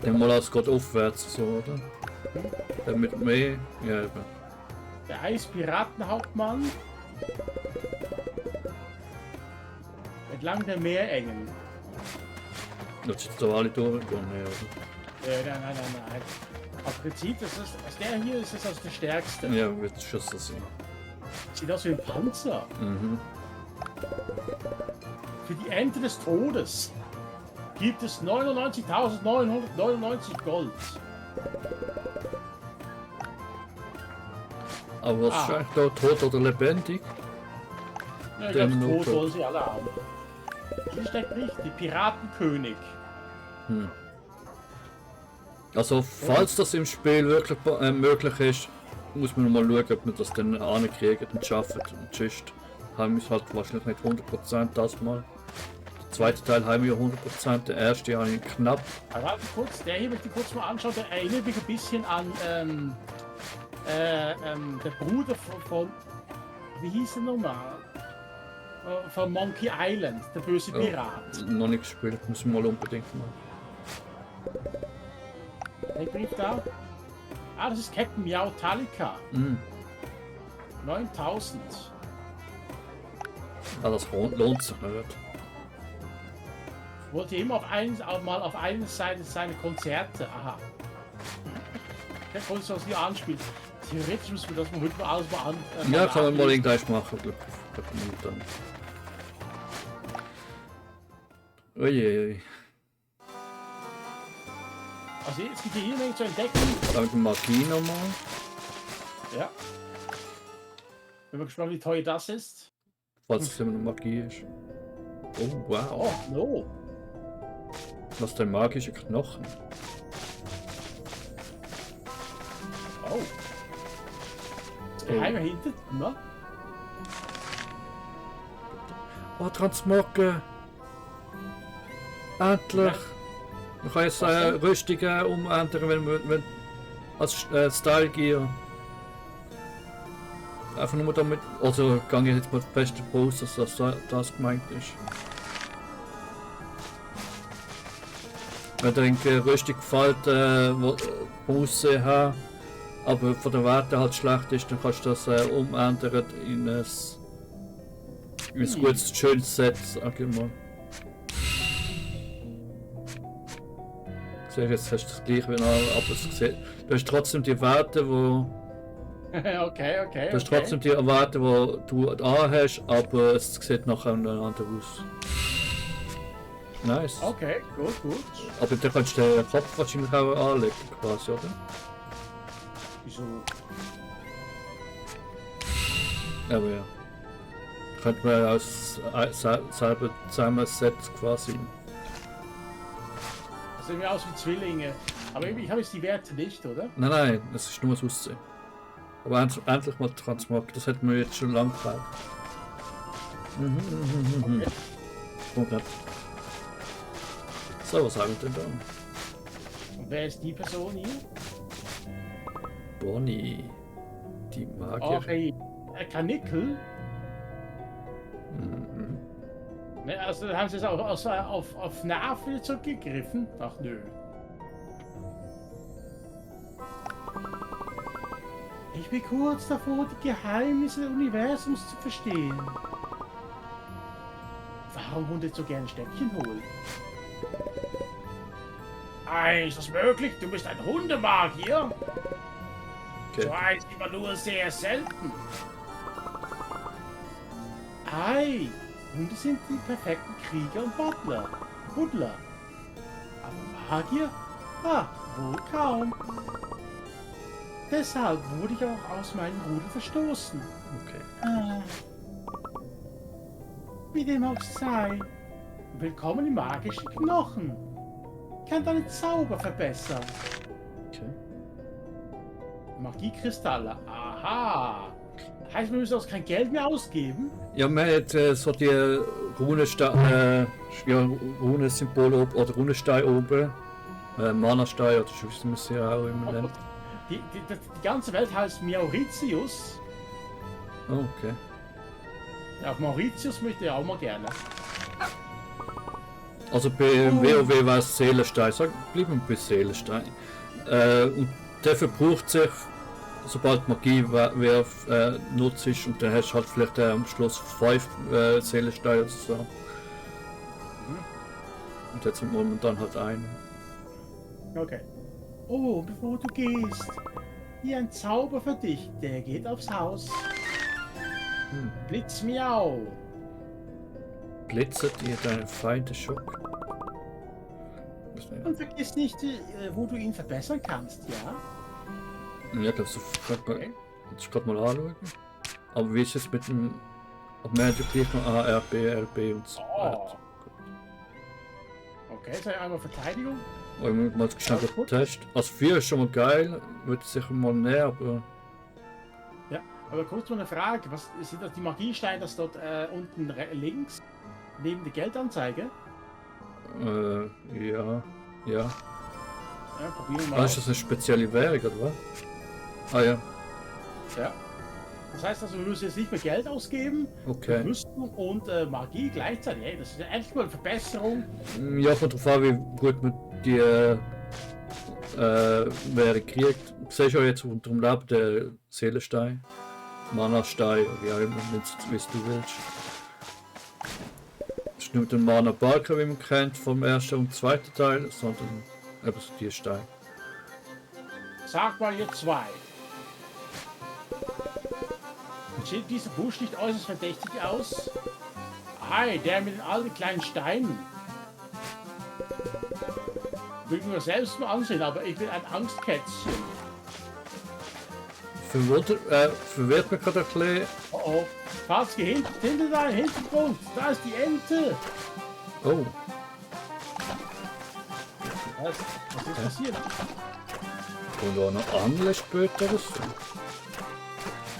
den mal als Gott aufwärts, so, oder? Damit mehr. Ja, eben. Der Eispiratenhauptmann. Entlang der Meerengen. Das sind doch alle durchgegangen, ja, oder? Nein. Auf Prinzip, das der hier ist das also der stärkste. Ja, wird schon so sein. Sieht aus wie ein Panzer. Mhm. Für die Ente des Todes gibt es 99.999 Gold. Aber was ist eigentlich da, tot oder lebendig? Ja, ich Der glaube, Minute. tot wollen sie alle haben. Hier steckt nicht, die Piratenkönig. Also, falls das im Spiel wirklich möglich ist, muss man mal schauen, ob wir das dann ankriegen und schaffen. Und sonst haben wir es halt wahrscheinlich nicht 100% das mal. Der zweite Teil haben wir 100%, der erste habe ich knapp. Aber warte kurz, der hier möchte ich kurz mal anschauen, der erinnert mich ein bisschen an der Bruder von wie hieß er nochmal? Von Monkey Island, der böse Pirat. Noch nicht gespielt, müssen wir mal unbedingt machen. Der Brief da. Ah, das ist Captain Meow Talika. 9000. Ah, das lohnt sich nicht. Wollte immer mal auf einer Seite seine Konzerte. Aha. Der konnte das hier anspielen. Theoretisch müssen wir das mal heute mal alles mal an. Ja, kann man mal irgendwann machen. Dann. Uiuiui. Also jetzt gibt hier Menge zu entdecken. Danke Magie nochmal. Ja. Bin mal gespannt, wie teuer das ist. Falls es immer noch Magie ist. Oh wow. Oh, no. Was ist der magische Knochen? Oh. Das Geheime hinten, ne? Oh, Transmogge! Endlich! Man kann jetzt Rüstungen umändern, wenn als Style Gear. Einfach nur damit. Also gehe ich jetzt mal fest davon aus, dass das gemeint ist. Wenn die Rüstung gefällt, Busse haben, aber von der Werte halt schlecht ist, dann kannst du das umändern in ein gutes, schönes Set, sag ich mal. Jetzt hast du das gleiche wie noch, aber du hast trotzdem die Werte, wo Okay. du hast trotzdem die Werte, wo du hast, aber es sieht nachher anders aus. Nice. Okay, gut. Aber dann kannst du den Kopf wahrscheinlich auch anlegen, quasi, oder? Wieso? Aber ja. Könnte man aus selber zusammensetzen quasi. Das sehen wir aus wie Zwillinge. Aber ich habe jetzt die Werte nicht, oder? Nein, das ist nur das Aussehen. Aber endlich mal Transmog, das hätten wir jetzt schon lange gebraucht. Okay. Okay. So, was haben wir denn da? Und wer ist die Person hier? Bonnie. Die Magier. Okay. Karnickel? Mhm. Ne, also haben sie es auch auf Nerv wieder zurückgegriffen? Ach nö. Ich bin kurz davor, die Geheimnisse des Universums zu verstehen. Warum Hunde so gerne Stäbchen holen? Ei, ist das möglich? Du bist ein Hundemagier? Okay. So eins sieht man nur sehr selten. Ei, Hunde sind die perfekten Krieger und Buddler. Aber Magier? Ah, wohl kaum. Deshalb wurde ich auch aus meinem Rudel verstoßen. Okay. Ah. Wie dem auch sei. Willkommen im magischen Knochen. Kann deinen Zauber verbessern. Okay. Magiekristalle. Aha. Heißt, wir müssen uns kein Geld mehr ausgeben? Ja, man hat so die Runensymbole oder Runenstein oben. Mana-Stein oder so wie man sie auch immer nennt. Die ganze Welt heißt Mauritius. Oh, okay. Ja, auf Mauritius möchte ich auch mal gerne. Also bei WoW war es Seelenstein. Bleiben wir bei Seelenstein. Und der verbraucht sich, sobald Magie nutzt ist, und dann hast du halt vielleicht am Schluss 5 Seelensteine oder so. Und jetzt sind wir momentan halt ein. Okay. Oh, bevor du gehst. Hier ein Zauber für dich. Der geht aufs Haus. Blitzmiau. Blitzet ihr deinen Feind Schock? Und vergiss nicht, wo du ihn verbessern kannst, ja? Ja, das ich gerade mal anschauen. Aber wie ist es mit dem... Ob man gleich noch A, R, B, L, B und so. Oh. Okay, sei einmal Verteidigung. Oh, ich muss mal schnell den Test. Also 4 ist schon mal geil, würde ich sicher mal näher, aber... Ja, aber kurz mal eine Frage. Was sind das die Magiesteine, das dort unten links? Neben der Geldanzeige? Ja. Ja, probieren wir mal. Ah, ist das eine spezielle Währung, oder was? Ah ja, Ja. Das heißt also, wir müssen jetzt nicht mehr Geld ausgeben, okay. Rüstung und Magie gleichzeitig. Hey, das ist ja endlich mal eine Verbesserung. Ja, kommt drauf an, wie gut man die Währung kriegt. Du siehst ja jetzt unter dem Leben der Seelenstein, Mana-Stein, wie auch immer, wie du willst. Das ist nicht der Mana-Barker, wie man kennt, vom ersten und zweiten Teil, sondern eben so die Steine. Sag mal ihr zwei. Sieht dieser Busch nicht äußerst verdächtig aus? Ei, der mit den alten kleinen Steinen. Will ich mir selbst mal ansehen, aber ich bin ein Angstkätzchen. Verwirrt mich gerade ein bisschen. Oh oh. Fatz, geh hinter deinem Hintergrund. Da ist die Ente. Oh, Was ist passiert? und auch noch andere später oder so.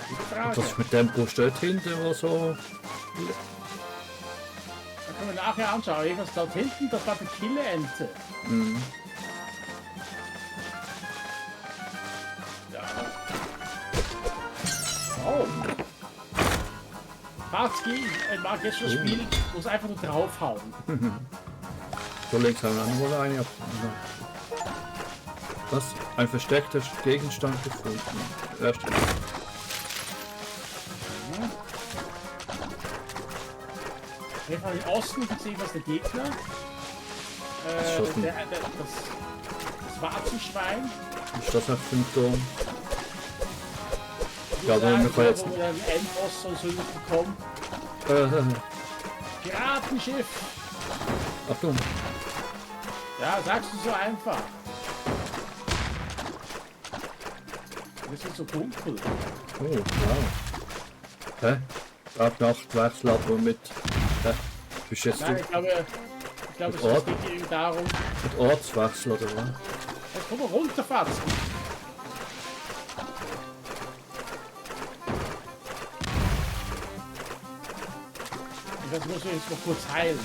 Gute Frage. Was ist mit dem Busch dort hinten, wo so... Da können wir nachher anschauen. Was dort hinten, das war die Killeente. Mhm. Ja. Oh. Fatz, ich mag jetzt schon spielen. Muss einfach nur draufhauen. So links haben wir auch noch eine. Was? Ein versteckter Gegenstand gefunden. Erste. Wir von den Osten gesehen, was der Gegner. Schossen. Das Warzenschwein. Ist das auch für ein Turm? Ich Ja, aber sagen, wir können jetzt- wo wir einen Endboss und so bekommen. Piratenschiff. Achtung! Ja, sagst du so einfach. Das ist so dunkel. Oh, wow. Hä? Auch Nachtwechsel, aber mit... bist jetzt Nein, ich glaube, es Ort? geht hier darum. mit Ortswechsel oder was? Jetzt komm mal runter, Fatzen. Das muss ich jetzt mal kurz heilen.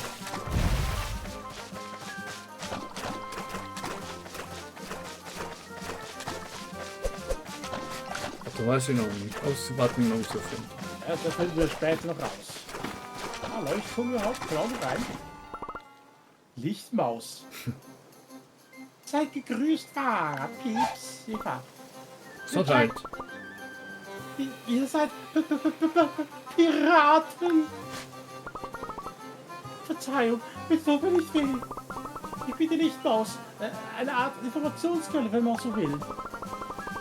Da weiß ich noch nicht. Aus warten noch so viel. Ja, das finden wir später noch raus. Ah, Leuchtturm überhaupt, Clown rein. Lichtmaus. Seid gegrüßt, Fahrer, Pieps. So halt. Ihr seid Piraten. Verzeihung, wieso bin ich will? Ich bin die Lichtmaus. Eine Art Informationsquelle, wenn man so will.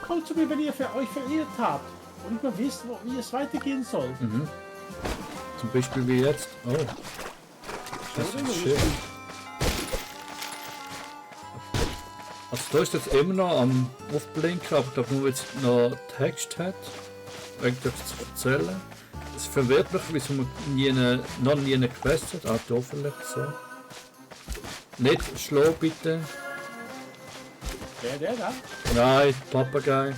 Kommt zu mir, wenn ihr für euch verirrt habt und nicht mehr wisst, wie es weitergehen soll. Mhm. Zum Beispiel wie jetzt. Oh. Das ist schön. Also da ist jetzt immer noch am Aufblinken, aber ich glaube nur jetzt noch Text hat. Irgendwas zu erzählen. Es verwirrt mich, wieso man noch nie eine Quest hat. Ah, da vielleicht so. Nicht schlagen bitte. Der da? Nein, Papagei.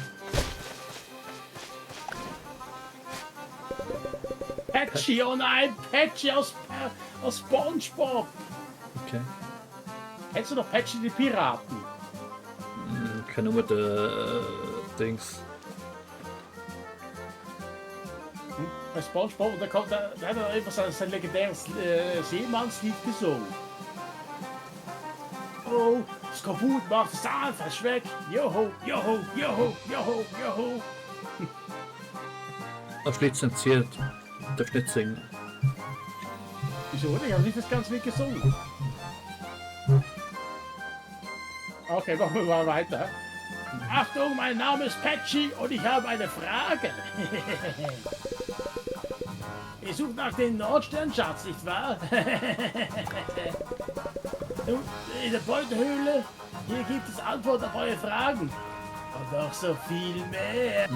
Patchy, oh nein, Patchy aus SpongeBob. Okay. Kennst du noch Patchy die Piraten? Ich kenne nur die Dings. Bei SpongeBob, und da hat er einfach sein legendäres Seemannslied gesungen. Oh, Skorbut macht das Zahnfleisch weg. Joho, joho, joho, joho, joho. Auf lizenziert. Darf nicht singen. Wieso? Ich habe nicht das ganze Lied gesungen. Okay, machen wir mal weiter. Achtung, mein Name ist Patchy und ich habe eine Frage. Ihr sucht nach dem Nordsternschatz, nicht wahr? In der Beutehöhle, hier gibt es Antwort auf eure Fragen. Und noch so viel mehr.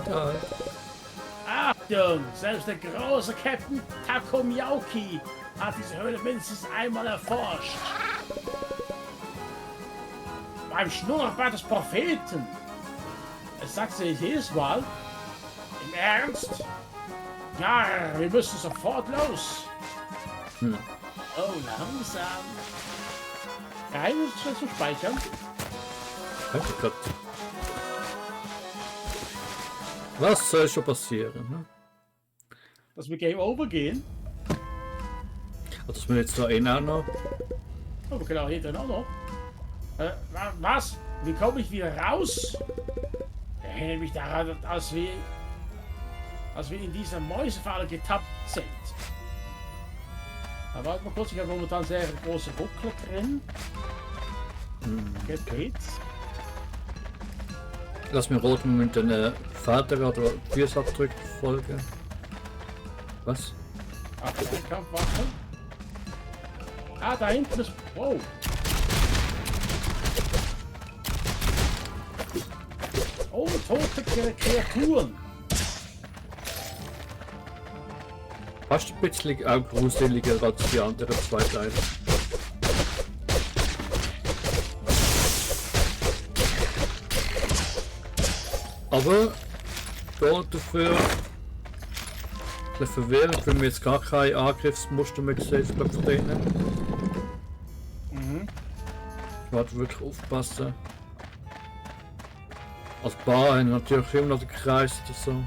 Ja. Achtung, selbst der große Captain Takomiauki hat diese Höhle mindestens einmal erforscht. Beim Schnurrbart des Propheten. Es sagt sich jedes Mal. Im Ernst? Ja, wir müssen sofort los. Oh, langsam. Geheimnis zu speichern. Danke Gott. Was soll schon passieren? Ne? Dass wir Game Over gehen. Also, dass wir jetzt da einen auch noch. Oh, wir können auch hinterher auch noch. Was? Wie komme ich wieder raus? Ich erinnere mich daran, als wir in dieser Mäusefalle getappt sind. Aber warte mal kurz, ich habe momentan sehr große Buckel drin. Geht's? Lass mir rot mit den Vater oder Füßabdruck folgen. Was? Kampfwaffe. Ah, da hinten ist. Wow. Oh, tote Kreaturen. Fast ein bisschen auch gruseliger als die anderen zwei Teile. Aber dafür ein bisschen verwirrend, weil wir jetzt gar kein Angriffsmuster mehr gesehen haben von denen. Ich werde wirklich aufpassen. Als Bar haben natürlich immer noch den Kreis oder so.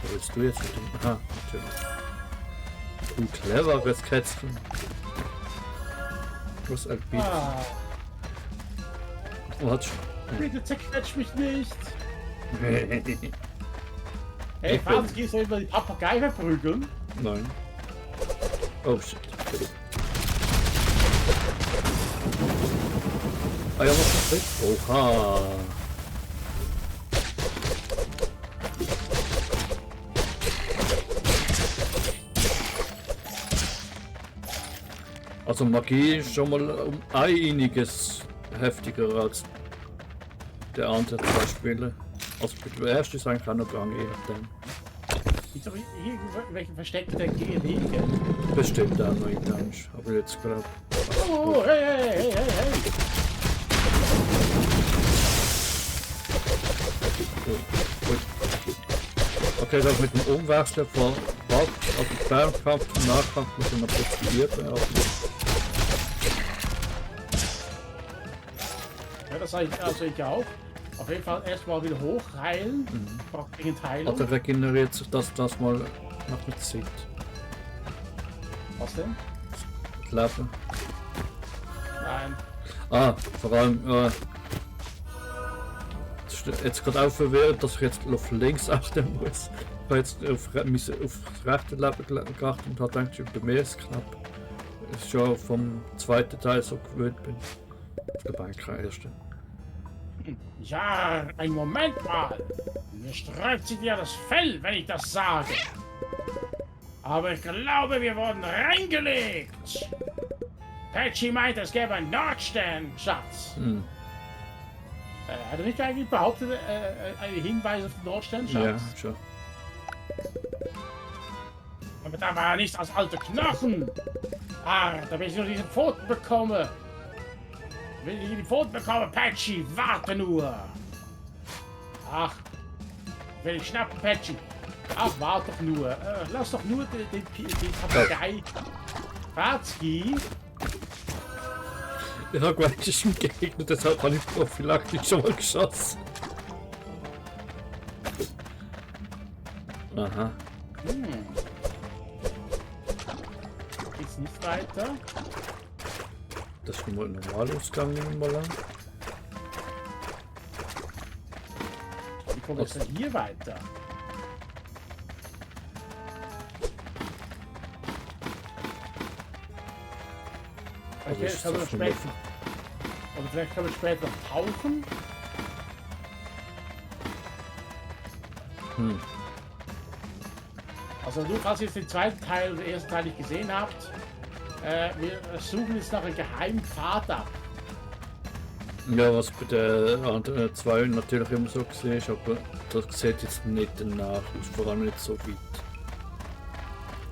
Was willst du jetzt mit dem? Aha, natürlich. Du cleveres Kätzchen. Was ein Beat. Oh, hat schon. Bitte zerquetsch mich nicht. Hey, Ich Franz, gehst du über die Papagei verprügeln? Nein. Oh shit. Ah ja, was ist das? Oha. Also Magie ist schon mal um einiges heftiger als der anderen zwei Spiele. Also der erste ist eigentlich auch noch gegangen, je nachdem. Gibt es irgendwelche versteckten Wege? Bestimmt auch noch in Dungeon, aber jetzt glaube Oh, hey! Okay, das mit dem Umwechseln von Wald, also Fernkampf und Nahkampf muss man noch probiert werden. Ja, das sage ich, also ich auch. Auf jeden Fall erstmal wieder hochheilen. Braucht dringend Heilung. Oder regeneriert sich das mal nach der Zeit? Was denn? Das Leben. Nein. Ah, vor allem, jetzt gerade auch verwirrt, dass ich jetzt auf links achten muss. Ich habe jetzt auf das rechte Leben geachtet und habe gedacht, über den Meersknapp. Ich schon vom zweiten Teil so gewöhnt bin. Ich glaube eigentlich kein erster. Ja, ein Moment mal. Mir sträubt sich ja das Fell, wenn ich das sage. Aber ich glaube, wir wurden reingelegt. Patchy meint, es gäbe einen Nordstern-Schatz. Hat er nicht eigentlich behauptet, einen Hinweis auf den Nordstern-Schatz? Ja, schon. Aber da war nichts als alte Knochen. Ah, da will ich nur diese Pfoten bekommen. Will ich die Pfoten bekommen, Patchy? Warte nur. Ach, will ich schnappen, Patchy? Ach, warte doch nur. Lass doch nur den Papagei. Ratski. Ich habe gemeint, es ist ein Gegner, deshalb habe ich prophylaktisch schon mal geschossen. Aha. Geht's nicht weiter? Das ist nur ein Normalausgang, nehmen wir mal an. Wie kommt es denn hier weiter? Also Okay, ist können wir das später. Oder vielleicht können wir später noch tauchen. Also nur falls ihr jetzt den zweiten Teil oder den ersten Teil nicht gesehen habt, wir suchen jetzt nach einem geheimen Pfad ab. Ja, was bei der anderen zwei natürlich immer so gesehen ist, aber das sieht jetzt nicht danach aus, vor allem nicht so weit.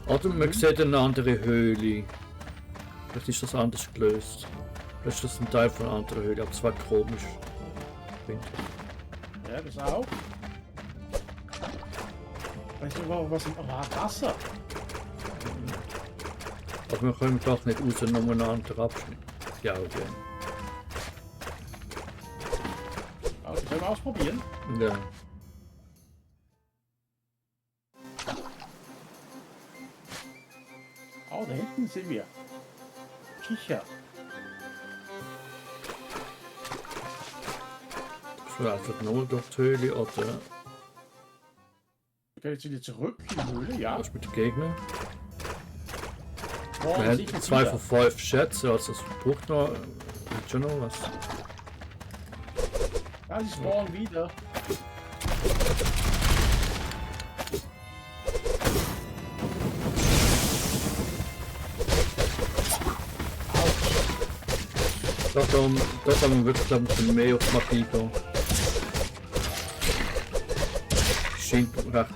Oder man sieht eine andere Höhle. Vielleicht ist das anders gelöst. Vielleicht ist das ein Teil von einer anderen Höhle, aber es war komisch. Ja, das auch. Weißt du, was im Wasser? Aber wir können doch nicht raus, nur einen anderen Abschnitt. Ja, okay. Also können wir ausprobieren. Ja. Oh, da hinten sind wir. Kicher. Das war einfach nur durch die Höhle oder Wir können jetzt wieder zurück in die Höhle, ja. was mit den Gegnern. Oh, Wir sicher haben 2 wieder. von 5 Schätze, also es braucht noch, hat schon noch was. Ja, sie spawnen wieder. Dort haben wir wirklich ein bisschen mehr auf Magie da. Scheint recht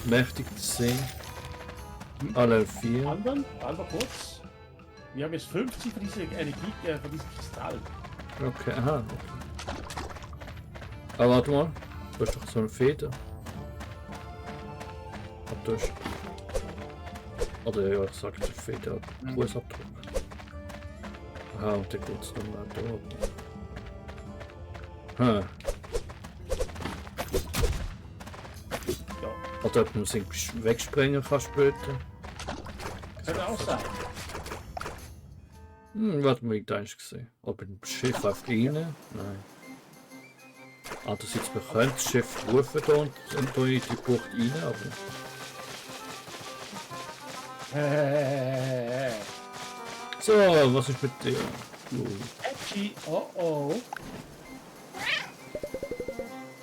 mächtig zu sein. Alle 4. Warte kurz. Wir haben jetzt 50 von dieser Energie, von diesem Kristall. Okay, aha. Okay. Aber warte mal, du hast doch so eine Feder. Ab durch. Oder ja, ich sag die Feder, Fußabdruck. Aha, und dann geht's nochmal da. Hm. Ja, Oder ob man sich wegspringen kann später. könnte auch sein. Warte mal, ich da nicht gesehen. Ob ein Schiff auf ihnen? Nein. Andererseits, man könnte das Schiff rufen da und da in die Bucht rein, aber... So, was ist mit dir? Patchy, oh oh.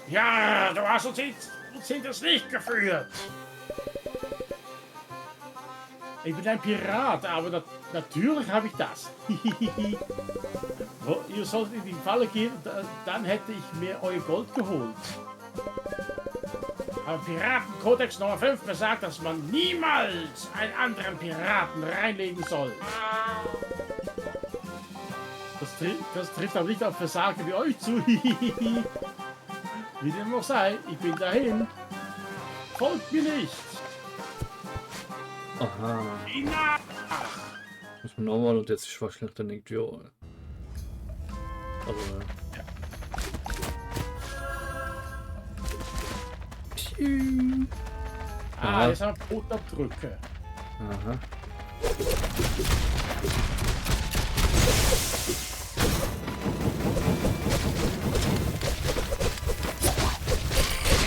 Ja, du hast uns hinters Licht geführt. Ich bin ein Pirat, aber natürlich habe ich das. Ihr solltet in die Falle gehen, dann hätte ich mir euer Gold geholt. Aber Piratenkodex Nummer 5 besagt, dass man niemals einen anderen Piraten reinlegen soll. Das trifft aber nicht auf Versager wie euch zu. Wie dem auch sei, ich bin dahin. Folgt mir nicht. Aha. Nach. Muss man nochmal und jetzt ist wahrscheinlich dann irgendwie auch. Also, Ah, jetzt haben wir Brotabdrücke. aha.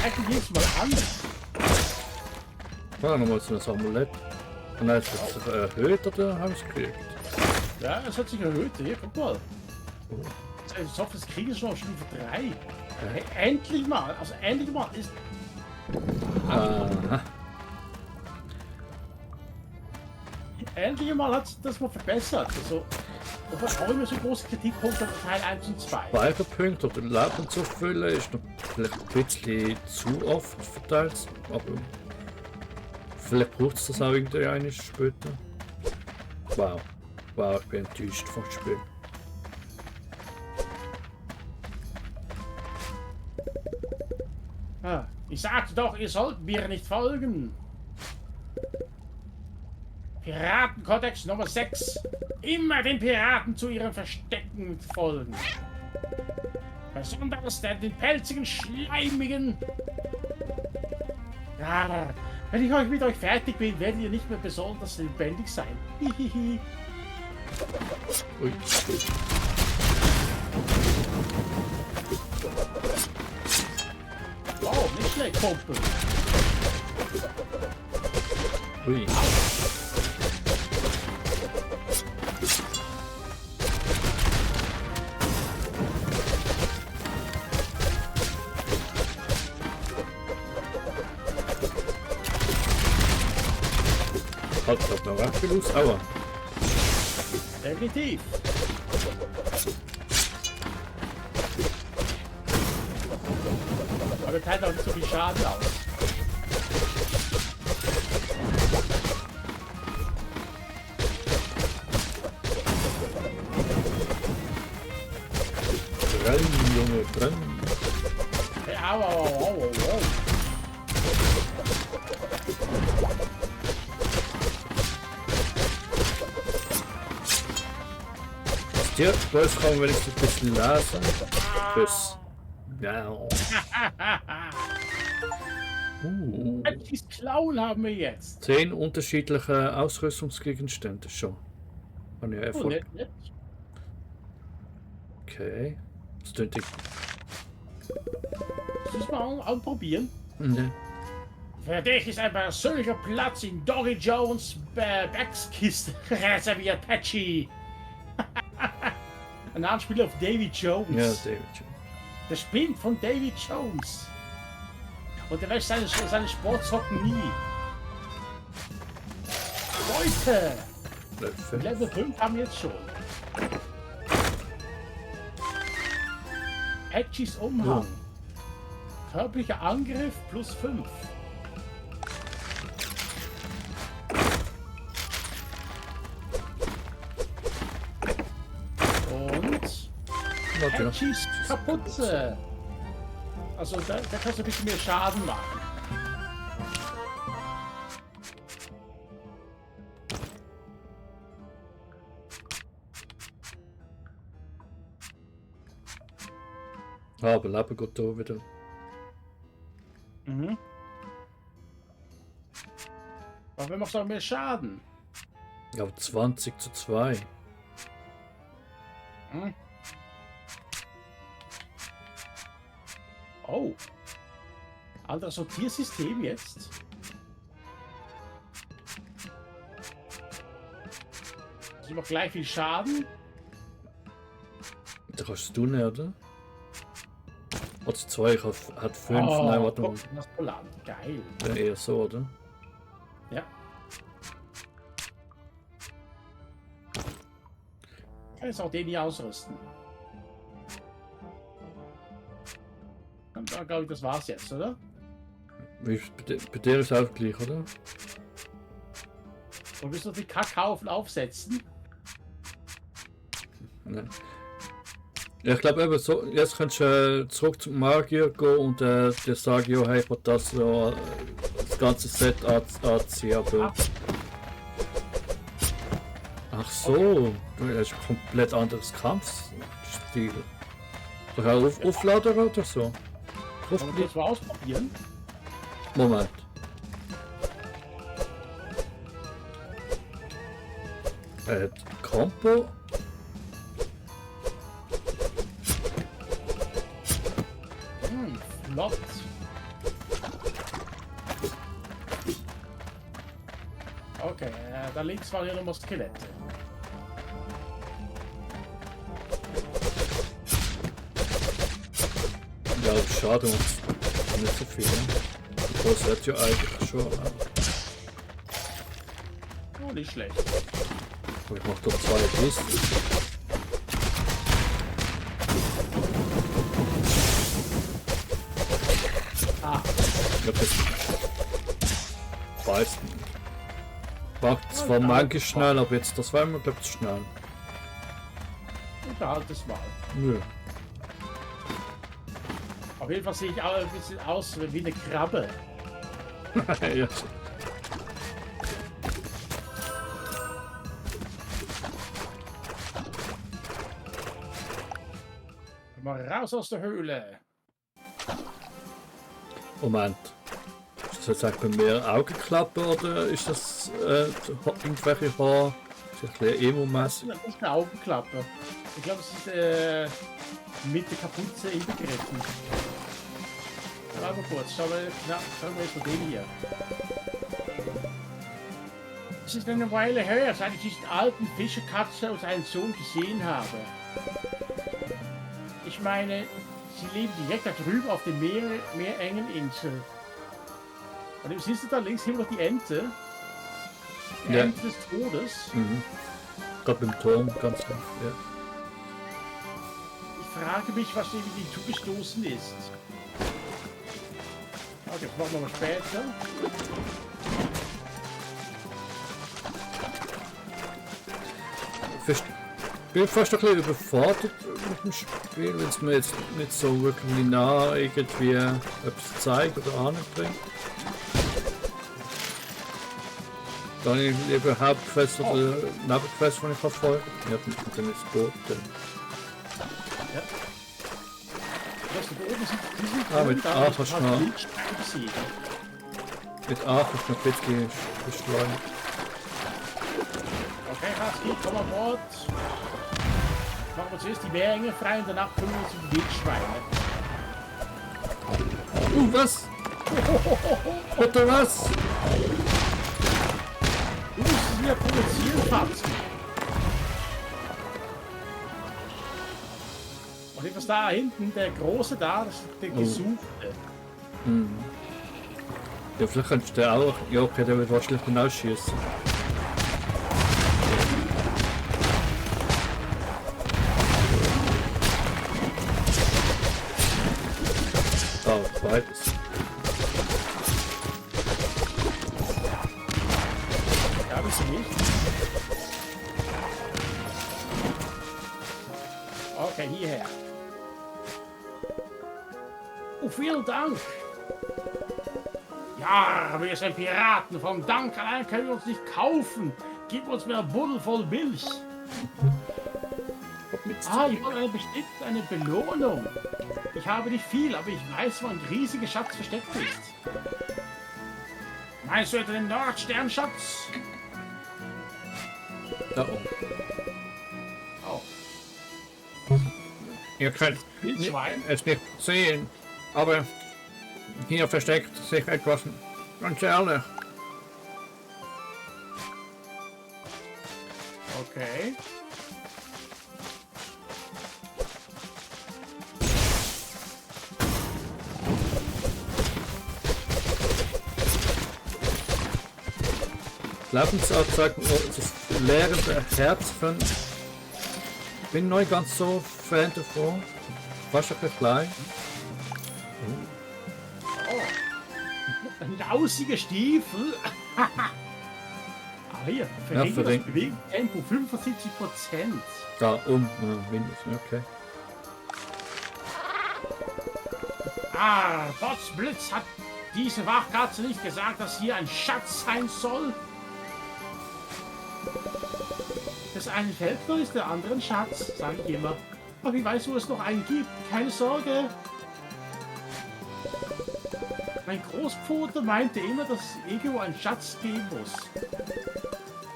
Eigentlich geht's mal an. Ja, nochmal so ein Amulett. Und dann ist es erhöht oder habe ich es gekriegt? Ja, es hat sich erhöht. Hier, guck mal. Ich hoffe, das kriegen schon auf Stufe 3. Hey, endlich mal. Also endlich mal ist... Aha. Endlich mal hat sich das mal verbessert. Also, obwohl auch immer so große Kritikpunkte auf Teil 1 und 2. Speicherpunkte oder Leben zu füllen ist noch vielleicht ein bisschen zu oft verteilt, aber vielleicht braucht es das auch irgendwie eines später. Wow. Wow, ich bin enttäuscht vom Spiel. Ah, ich sagte doch, ihr sollt mir nicht folgen. Piratenkodex Nummer 6. Immer den Piraten zu ihren Verstecken folgen. Besonders den pelzigen, schleimigen. Ja, wenn ich mit euch fertig bin, werdet ihr nicht mehr besonders lebendig sein. Hihihi. Ui. Oh, nicht schlecht, Kumpel. Ui. Halt, hat noch abgelöst, aber. Definitiv. Aber er teilt auch nicht so viel Schaden aus. Brenn, Junge, brenn. Hey, au, au, au, au, au. Hier, Wolf kann wenigstens ein bisschen lesen. Tschüss. Ja. Edgys Klauen haben wir jetzt. 10 unterschiedliche Ausrüstungsgegenstände schon. Habe ich Oh, Erfolg. nett, nett. Okay. Das klingt ich. Lass mal anprobieren. Ne. Für dich ist ein persönlicher Platz in Dory Jones Backskiste reserviert, Patchy. Ein Anspiel auf Davy Jones. Ja, David schon. Der spinnt von Davy Jones. Und der wäscht seine Sportsocken nie. Leute! Löffel. Level 5 haben wir jetzt schon. Patchys Umhang. Körperlicher Angriff plus 5. Und Warte noch. Patchys Kapuze. Also da kannst du ein bisschen mehr Schaden machen. Ah, aber Leben geht da wieder. Mhm. Aber wir machen auch mehr Schaden. Ja, aber 20:2. Hm? Oh. Anderes Sortiersystem jetzt. Sie macht gleich viel Schaden. Da kannst du nicht, oder? Hat 2, hat 5. Oh, Nein, warte mal. guck, das Poland. Geil. Ja, eher so, oder? Ja. Kann jetzt auch den hier ausrüsten. Und dann glaube ich, das war's jetzt, oder? Bei dir ist auch gleich, oder? Und willst du die Kackhaufen aufsetzen? Nein. Ja, ich glaube eben so, jetzt kannst du zurück zum Magier gehen und dir sagen, ja, hey, ich will das so das ganze Set anziehen, aber... Ach so, du hast ein komplett anderes Kampfstil. Doch auch aufladen oder so? Wollen wir das mal ausprobieren? Moment. Combo? Flott. Okay, da links waren ja nochmal Skelette. Ja, schade, nicht so viel. Das hat ja eigentlich schon. Oh, nicht schlecht. Aber ich mach doch 2 Kisten. Ich hab das beißen. War zwar manchmal schnell, aber jetzt das war immer glaube ich schnell. Unterhalt es mal. Nö. Auf jeden Fall sehe ich auch ein bisschen aus wie eine Krabbe. Ja. Mal raus aus der Höhle. Moment. Ist das jetzt eigentlich bei mir Augenklappe oder ist das irgendwelche Haare? Ist das ein bisschen emo-mäßig? Das ist eine Augenklappe. Ich glaube, es ist mit der Kapuze inbegriffen. Warte mal kurz, schauen wir jetzt mal den hier. Es ist eine Weile her, seit ich diesen alten Fischerkatze und seinen Sohn gesehen habe. Ich meine, sie leben direkt da drüben auf der Meerengeninsel. Und siehst du da links hinten noch die Ente? Die Ja. Ente des Todes. Mhm. Gerade beim Turm, ganz klar. Ja. Ich frage mich, was dem die zugestoßen ist. Okay, das machen wir mal später. Ich bin fast ein bisschen überfordert mit dem Spiel, wenn es mir jetzt nicht so wirklich nah irgendwie etwas zeigt oder anbringt. Dann lieber Hauptquest oder Nebenquest, die ich verfolge. Ich habe nicht mit dem Boot. Ja. Das da oben sind diese Ah, mit A kannst du noch. besiegen. Mit A kannst du noch ein bisschen beschleunigen. Okay, Husky, komm an Bord. Machen wir zuerst die Meerenge frei und danach kümmern wir uns um die Wildschweine. Was? Bitte was? Du musst es wieder provozieren, Fatzen. Und etwas da hinten, der große da, das ist der Gesuchte. Ja, vielleicht könntest du auch. Ja, okay, der wird wahrscheinlich genau schießen. Ah, beides. Ja, bist du nicht? Okay, hierher. Oh, vielen Dank. Ja, wir sind Piraten. Vom Dank allein können wir uns nicht kaufen. Gib uns mehr Buddel voll Milch. Ah, ich wollte bestimmt eine Belohnung. Ich habe nicht viel, aber ich weiß, wo ein riesiger Schatz versteckt ist. Meinst du etwa den Nordsternschatz? Da oben. Oh, Ihr könnt Wildschwein. es nicht sehen, aber hier versteckt sich etwas ganz ehrlich. Okay. Lebensanzeige, das lehrende Herz von. Ich bin neu ganz so Fan davon. Fast ein bisschen klein. Lausige Stiefel. Hier, verringert das Bewegungstempo 75%. Da mindestens, okay. Potzblitz, hat diese Wachkatze nicht gesagt, dass hier ein Schatz sein soll? Das eine Feldner ist der andere ein Schatz, sage ich immer. Aber ich weiß, wo es noch einen gibt. Keine Sorge. Mein Großvater meinte immer, dass es irgendwo einen Schatz geben muss,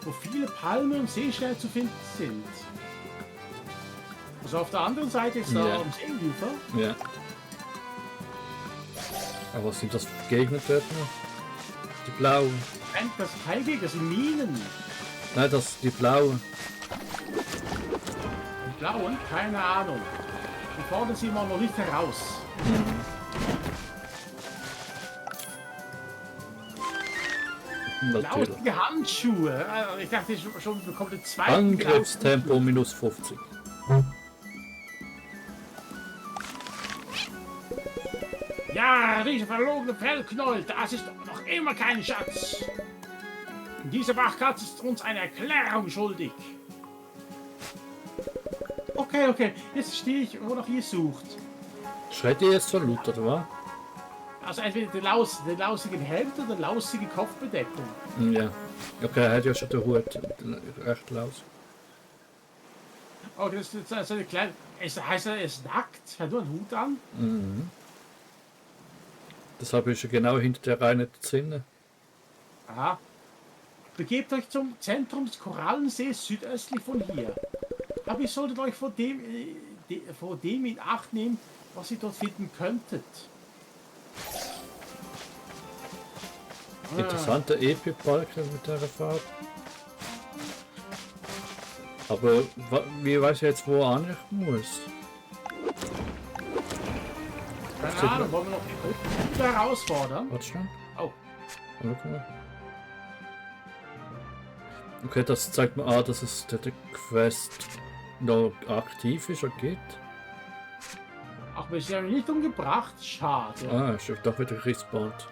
wo viele Palmen und Seesterne zu finden sind. Also auf der anderen Seite ist da am Seeufer. Ja. Aber was sind das für Gegner dort noch? Die blauen. Nein, das ist kein Gegner, das sind Minen. Nein, das die blauen. Die blauen? Keine Ahnung. Die fordern sie mal noch nicht heraus. Lausige Handschuhe. Ich dachte schon, wir bekommen den zweiten. Angriffstempo minus 50. Ja, diese verlogene Fellknoll, das ist noch immer kein Schatz. Diese Wachkatze ist uns eine Erklärung schuldig. Okay, jetzt stehe ich, wo noch ihr sucht. Schreit ihr jetzt so laut, oder was? Also entweder den lausigen Hemd oder lausige Kopfbedeckung. Ja. Okay, er hat ja schon den Hut recht laus. Oh, das ist also eine kleine... Heißt er ist nackt? Hat nur einen Hut an? Mhm. Deshalb ist er genau hinter der reinen Zinne. Aha. Begebt euch zum Zentrum des Korallensees südöstlich von hier. Aber ihr solltet euch vor dem in Acht nehmen, was ihr dort finden könntet. Interessante Epi-Balken mit der Farbe. Aber wie weiß ich jetzt, wo er anrichten muss? Keine Ahnung, wollen wir noch die Gruppe herausfordern? Warte schon. Oh. Guck mal. Okay, das zeigt mir an, dass es der Quest noch aktiv ist und geht. Ach, wir sind ja nicht umgebracht. Schade. Ah, ist doch wieder respawned.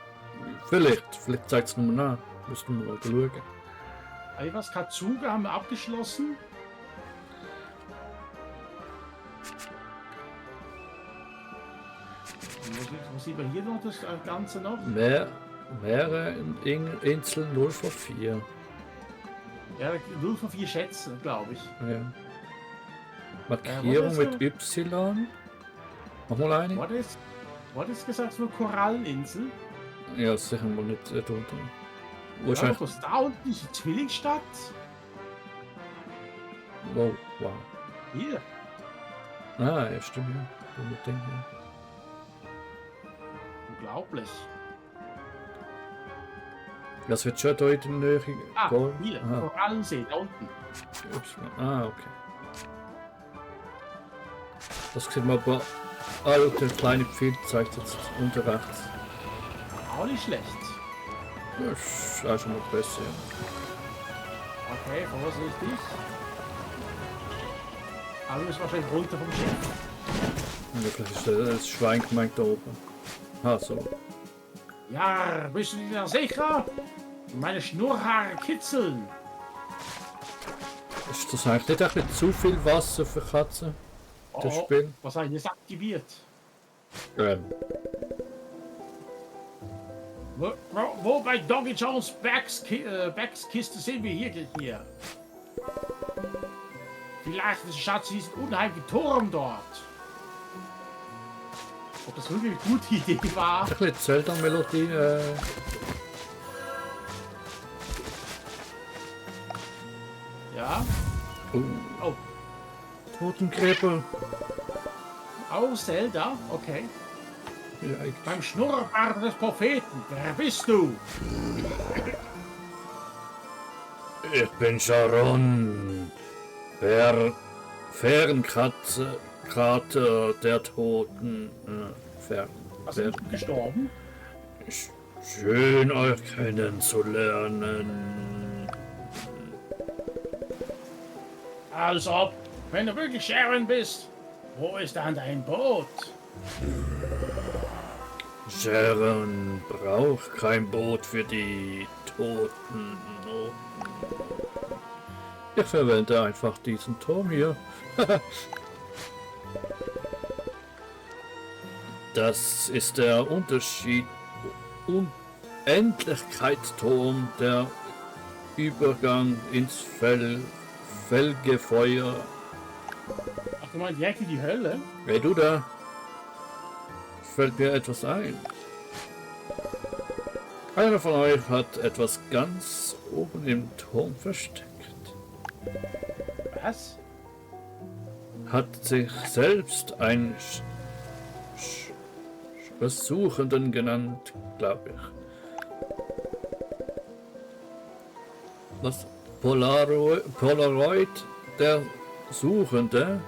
Vielleicht zeigt es nochmal nach. Müssen wir mal schauen. Was Katsuga haben wir abgeschlossen. Wo sieht man hier noch das Ganze noch? Meere in Insel 0 von 4. Ja, 0 von 4 Schätze, glaube ich. Ja. Markierung mit Y. Mach mal eine. Was ist gesagt für Koralleninsel? Ja, sicher mal nicht da unten. Ja, was da unten ist die Zwillingsstadt? Wow. Hier. Ah, ja, stimmt, ja. Unglaublich. Das wird schon da in der Nähe gehen. Hier, Korallensee, da unten. Okay. Das sieht man aber. Der kleine Pfeil zeigt jetzt unter rechts. Auch nicht schlecht. Das ist auch schon mal besser. Okay, vorsichtig. Aber wir müssen wahrscheinlich runter vom Schiff. Ja, vielleicht ist das Schwein gemeint da oben. So. Ja, bist du dir sicher? Meine Schnurrhaare kitzeln. Ist das eigentlich nicht ein bisschen zu viel Wasser für Katzen? Das Spiel? Was habe ich jetzt aktiviert? Wo bei Doggy Jones Backskiste sind wir hier? Vielleicht ist Schatz diesen unheimlichen Turm dort. Ob das wirklich eine gute Idee war? Ein bisschen Zelda-Melodie. Ja. Oh. Totengräber. Oh, Zelda, okay. Vielleicht. Beim Schnurrbart des Propheten, wer bist du? Ich bin Sharon. Fährenkrater der Toten. Was ist gestorben? Schön euch kennenzulernen. Also, wenn du wirklich Sharon bist, wo ist dann dein Boot? Sharon braucht kein Boot für die Toten. Ich verwende einfach diesen Turm hier. Das ist der Unterschied. Unendlichkeitsturm, der Übergang ins Felgefeuer. Ach, du meinst direkt in die Hölle? Hey du da? Fällt mir etwas ein. Einer von euch hat etwas ganz oben im Turm versteckt. Was? Hat sich selbst ein Suchenden genannt, glaube ich. Was? Polaroid, der Suchende?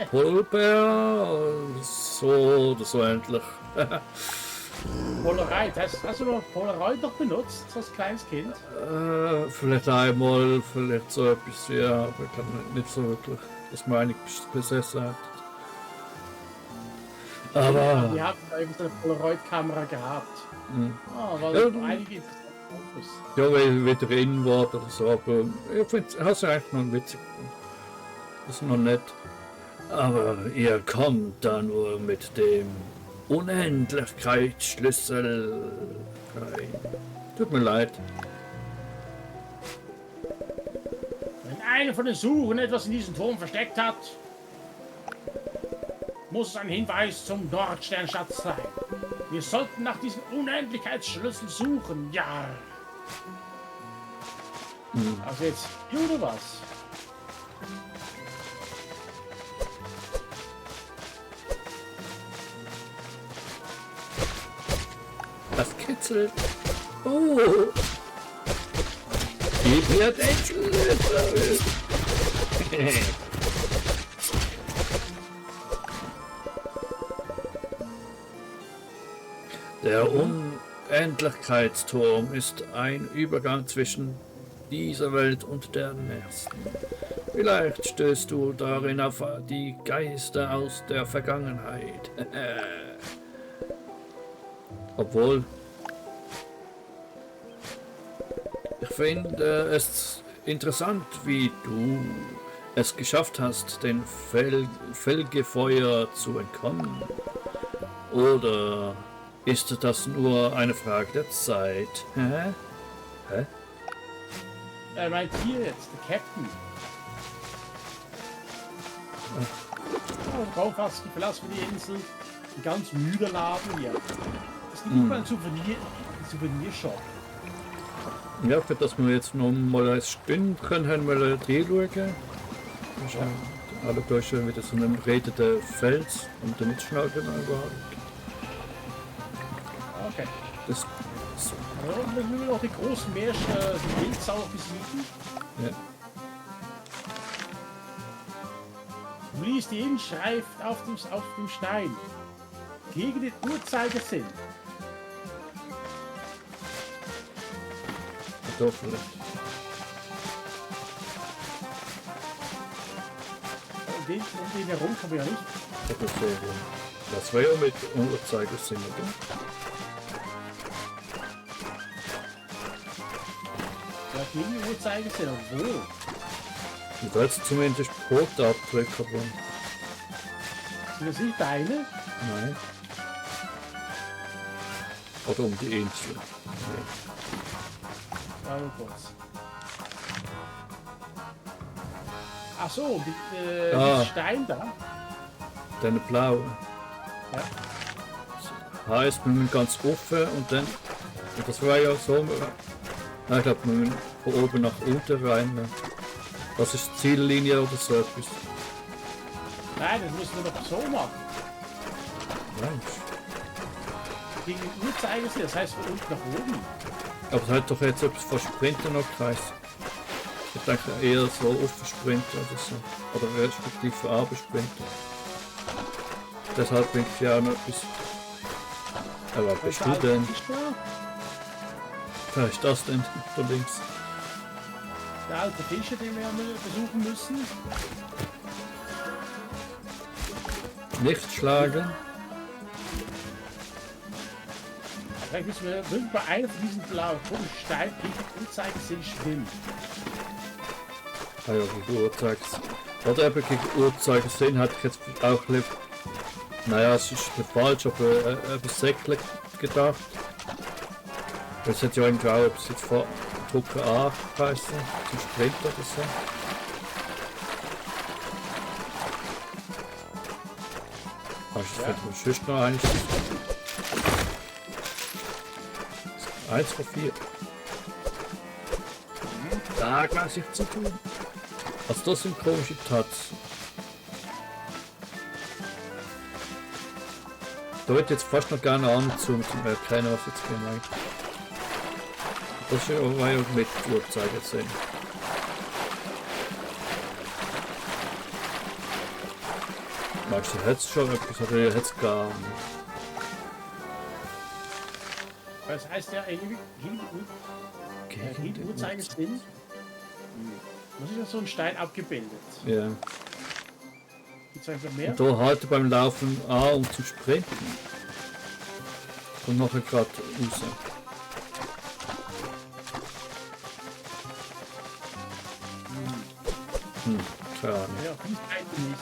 Polber? So oder so endlich. Polaroid, hast du noch Polaroid noch benutzt als kleines Kind? Vielleicht einmal, vielleicht so etwas, ja, aber ich glaube nicht so wirklich, dass man eigentlich besessen hat. Aber... Wir hatten da eben so eine Polaroid-Kamera gehabt. Weil Ja, einige interessante Fotos. ja, weil ich wieder in war oder so, aber ich finde es eigentlich noch witzig. Das ist noch nett. Aber ihr kommt da nur mit dem Unendlichkeitsschlüssel rein. Tut mir leid. Wenn einer von den Suchen etwas in diesem Turm versteckt hat, muss es ein Hinweis zum Nordsternschatz sein. Wir sollten nach diesem Unendlichkeitsschlüssel suchen, ja. Also jetzt, hier oder was? Das kitzelt. Oh! Gib mir den Schlüssel! Der Unendlichkeitsturm ist ein Übergang zwischen dieser Welt und der nächsten. Vielleicht stößt du darin auf die Geister aus der Vergangenheit. Obwohl, ich finde es interessant, wie du es geschafft hast, den Felgefeuer zu entkommen. Oder ist das nur eine Frage der Zeit? Hä? Hä? Er meint hier jetzt, der Captain. Oh, Raumfahrt, die verlassen wir die Insel. Ein ganz müder Laden hier. Es gibt nicht mal einen Souvenirshop. Ja, für das wir jetzt noch mal ein Stündchen haben wir die schauen. Alle Deutschen wieder so einem redenden Fels und damit schnell überhaupt. Okay. Das Ja, und dann müssen wir noch die großen die Wildsau besiegen. ja. Du liest die Inschrift auf dem Stein. Gegen den Uhrzeigersinn. Doch, vielleicht. Um den herum kann man ja nicht. Das war ja mit Uhrzeigersinn, oder? Ja, gegen den Uhrzeigersinn. Und wo? Du sollst zumindest Brotabdrücke haben. Sind das nicht deine? Nein. Oder um die Insel. Ja. Warte kurz. Ach so, die Stein da. Deine blaue. Ja. Heißt, wir müssen ganz offen und dann. Und das war ja so. Nein, ich glaube, wir müssen von oben nach unten rein. Das ist die Ziellinie oder so etwas. Nein, das müssen wir doch so machen. Nein. Gegen den Uhrzeigersinn, das heißt von unten nach oben. Aber es hat doch jetzt etwas von Sprinten noch geheißen. Ich denke eher so offen Sprinten oder so. Oder respektive von Abendsprinten. Deshalb denke ich ja auch noch etwas. Aber was bist du denn? Was ist das denn da links? Der alte Fischer, den wir besuchen müssen. Nicht schlagen. Vielleicht müssen wir wirklich bei einem von diesen blauen Steinen gegen die Uhrzeigersinn schwimmen. Ah ja, gegen Uhrzeigersinn. Oder eben gegen Uhrzeigersinn hätte ich jetzt auch lieber. Naja, es ist nicht falsch, aber über Säckle gedacht. Das hat ja irgendwie auch etwas jetzt vor Drucker A heißen, zum Sprint oder so. Das fällt mir sonst noch eins. 1 von 4. Da weiß ich zu tun. Also das sind komische Tats. Da wird jetzt fast noch gerne anzoomen, zum erkennen, was jetzt gemeint ist. Das ist ja auch mit Uhrzeigersinn. Magst du jetzt schon etwas oder jetzt gar nicht? Was heißt ja gegen Uhrzeigersinn? Was ist ja so ein Stein abgebildet? Ja. Gibt's einfach mehr? Und da halte beim Laufen A, um zu sprinten. Und nachher gerade raus. Keine Ahnung. Ja, die Steine nicht.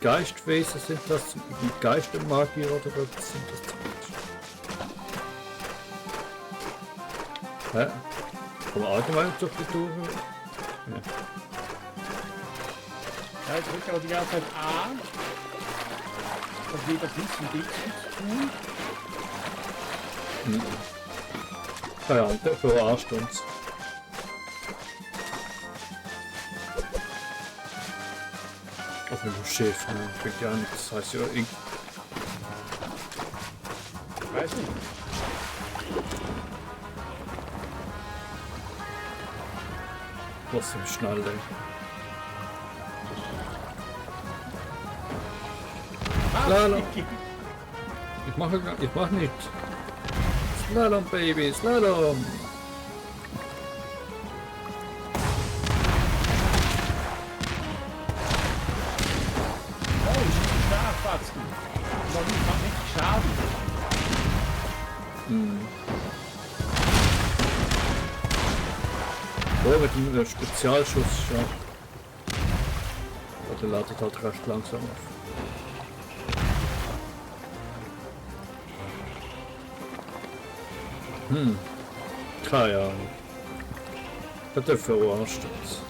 Geistwesen sind das, Geistermagier oder was sind das? Hä? Kann man allgemein durch die Tür? Ja. Ja, ich drücke aber die ganze Zeit A. Und geht das nichts mit D zu tun. Ja, der verarscht uns. Auf einem Schiff, ne? Bringt ja nichts. Das heißt ja irgendwie. Weiß nicht. Was im Schnalle. Slalom. Ich mach nicht. Slalom, Baby, Slalom. Oh, ich bin Starfatzen. Aber ich mach nicht Schaden. Oh, mit dem Spezialschuss schon. Der ladet halt recht langsam auf. Keine Ahnung. Das ist verarscht uns.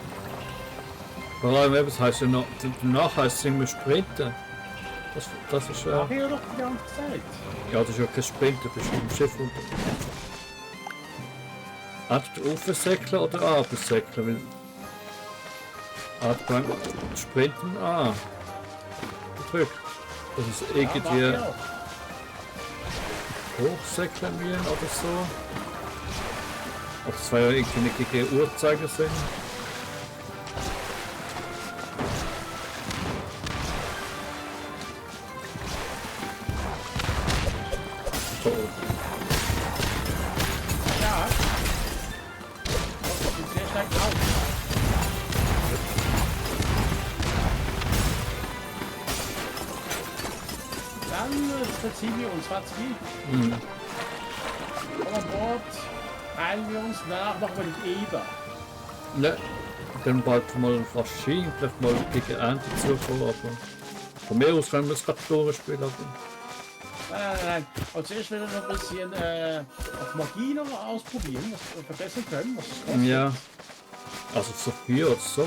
Vor allem, das heisst ja noch, danach heisst es immer Sprinten. Das ist ja. Mach ich ja doch die ganze Zeit. Ja, das ist ja kein Sprinten, bist du im Schiff unter. Hat du aufsäckeln oder absäckeln? Hat beim Sprinten A gedrückt. Das ist irgendwie hochsäckeln wir oder so. Aber das war ja irgendwie nicht gegen Uhrzeigersinn. Oh. Ja. Ich bin sehr stark drauf. Dann verziehen wir uns, Watzki. Komm an Bord, heilen wir uns, danach machen wir den Eber. Ne, dann bald mal was Ski, vielleicht mal gegen Ernte zukommen, aber von mir aus können wir es gerade durchspielen. Nein. Und zuerst werden wir noch ein bisschen auf Magie noch ausprobieren, was wir verbessern können, was es kostet. Ja, also so viel oder so.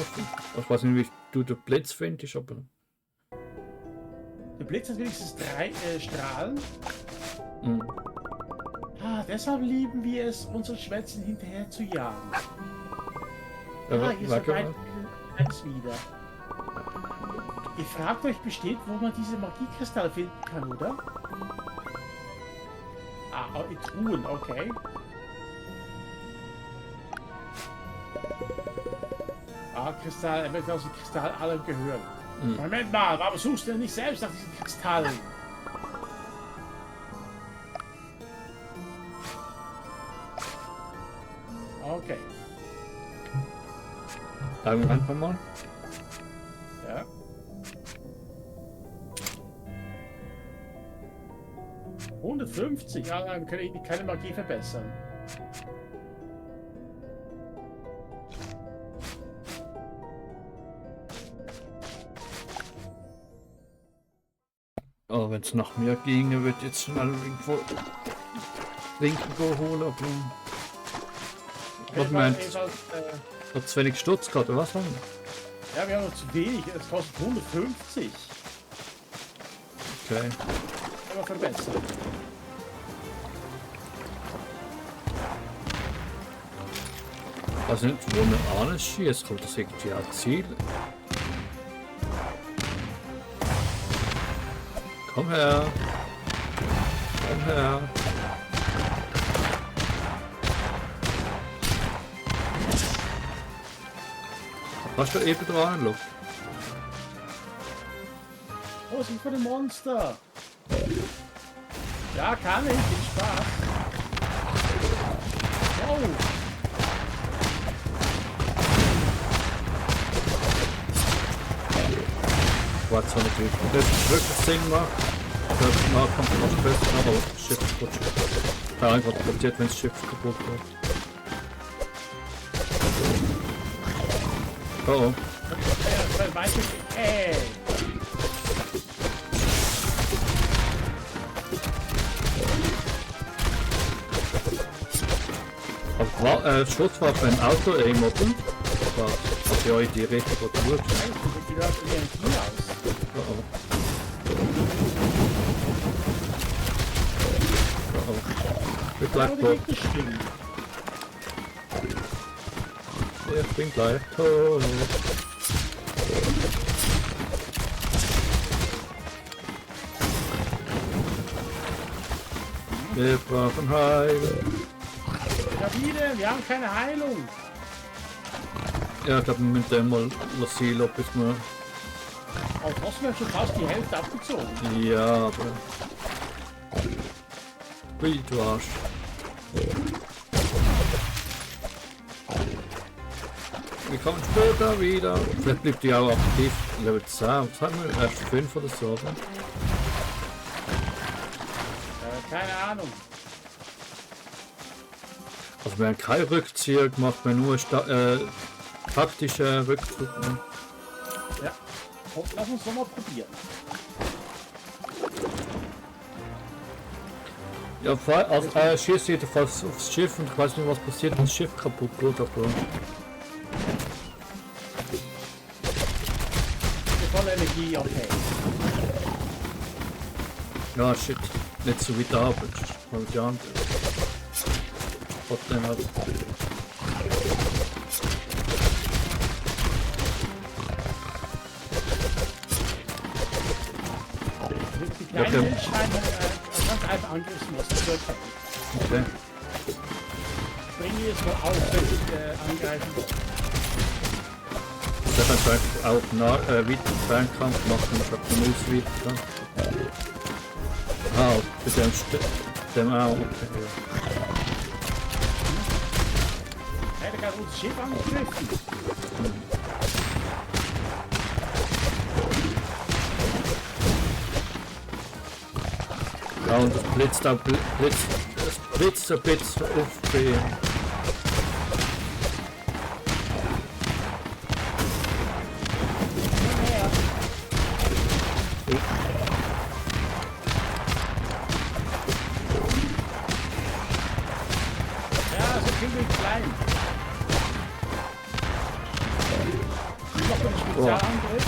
Ich weiß nicht, wie du den Blitz findest, aber. Der Blitz hat wenigstens 3 Strahlen. Mhm. Deshalb lieben wir es, unseren Schwänzen hinterher zu jagen. Hier ist eins wieder. Ihr fragt euch bestimmt, wo man diese Magiekristalle finden kann, oder? In Truhen, okay. Kristall, er möchte aus dem Kristall alle gehören. Moment mal, warum suchst du denn nicht selbst nach diesen Kristallen? Okay. Sagen wir einfach mal. Ja. 150, ja, dann kann ich keine Magie verbessern. Oh, wenn es nach mir ginge, würde ich jetzt schon alle irgendwo Trinken holen, aber... Was meinst du? Hat zu wenig Stutz gehabt, oder was? Ja, wir haben noch zu wenig. Es kostet 150. Okay. Aber verbessern. Also nicht, wo man anschießt, kommt das irgendwie auch Ziel. Komm her. Komm her. Was du eben dran, look. Oh, was ist für ein Monster? Ja, kann ich. Viel Spaß. Wow. Was soll natürlich das wirklich Sinn macht. Das kommt noch besser, aber das Schiff ist kaputt. Ja, einfach kaputt, wenn das Schiff kaputt wird. Oh. Hey. Aber Schusswaffe im Auto aim, oder? Was ja in die Richtung gut. Die läuft wie ein Knie aus. Oh oh. Oh oh. Ich bleib tot. Ich bin gleich tot. Wir brauchen Heilung. Sabine, wir haben keine Heilung. Ja, ich glaube, wir müssen den mal lassen, bis wir... Aber trotzdem haben schon fast die Hälfte abgezogen. Ja, aber... Wie du Arsch. Wir kommen später wieder. Vielleicht bleibt die auch aktiv. Level 10. Was haben wir? Erst 5 oder so, oder? Keine Ahnung. Also wir haben keinen Rückzieher gemacht, wir haben nur taktische Rückzug. Ja. Komm, lass uns doch mal probieren. Ja, also schießt jedenfalls aufs Schiff und ich weiß nicht, was passiert, wenn das Schiff kaputt geht, aber... Volle Energie, okay. Ja, shit. Nicht so weit ab, das ist halt die andere. Was denn halt? Die kleinen Wildschweine ganz einfach Angriffsmuster zu erkennen. Okay. Bring die jetzt mal auf, wenn ich angreifen will. Da kannst du einfach auch weiter Fernkampf machen, ich hab den ausweiten. Ah, mit dem auch, okay. Hey, der hat uns Schiff angegriffen. Ja, und das blitzt auch, das blitzt ein bisschen auf die... Spezialangriff.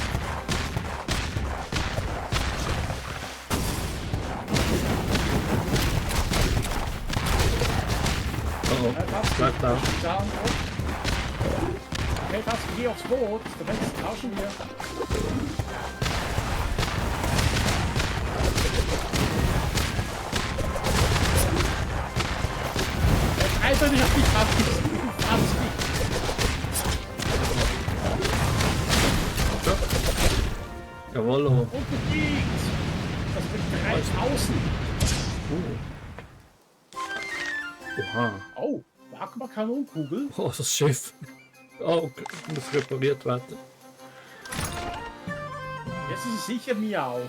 Oh, bleib da. Spezialangriff. Okay, fast geh aufs Boot. Der Rest tauschen wir. Einfach nicht auf die Kraft. Jawohl. Und besiegt! Das sind 3000. Oha. Oh, Magma-Kanonkugel. Oh, das Schiff. Oh, muss repariert werden. Jetzt ist es sicher Miau.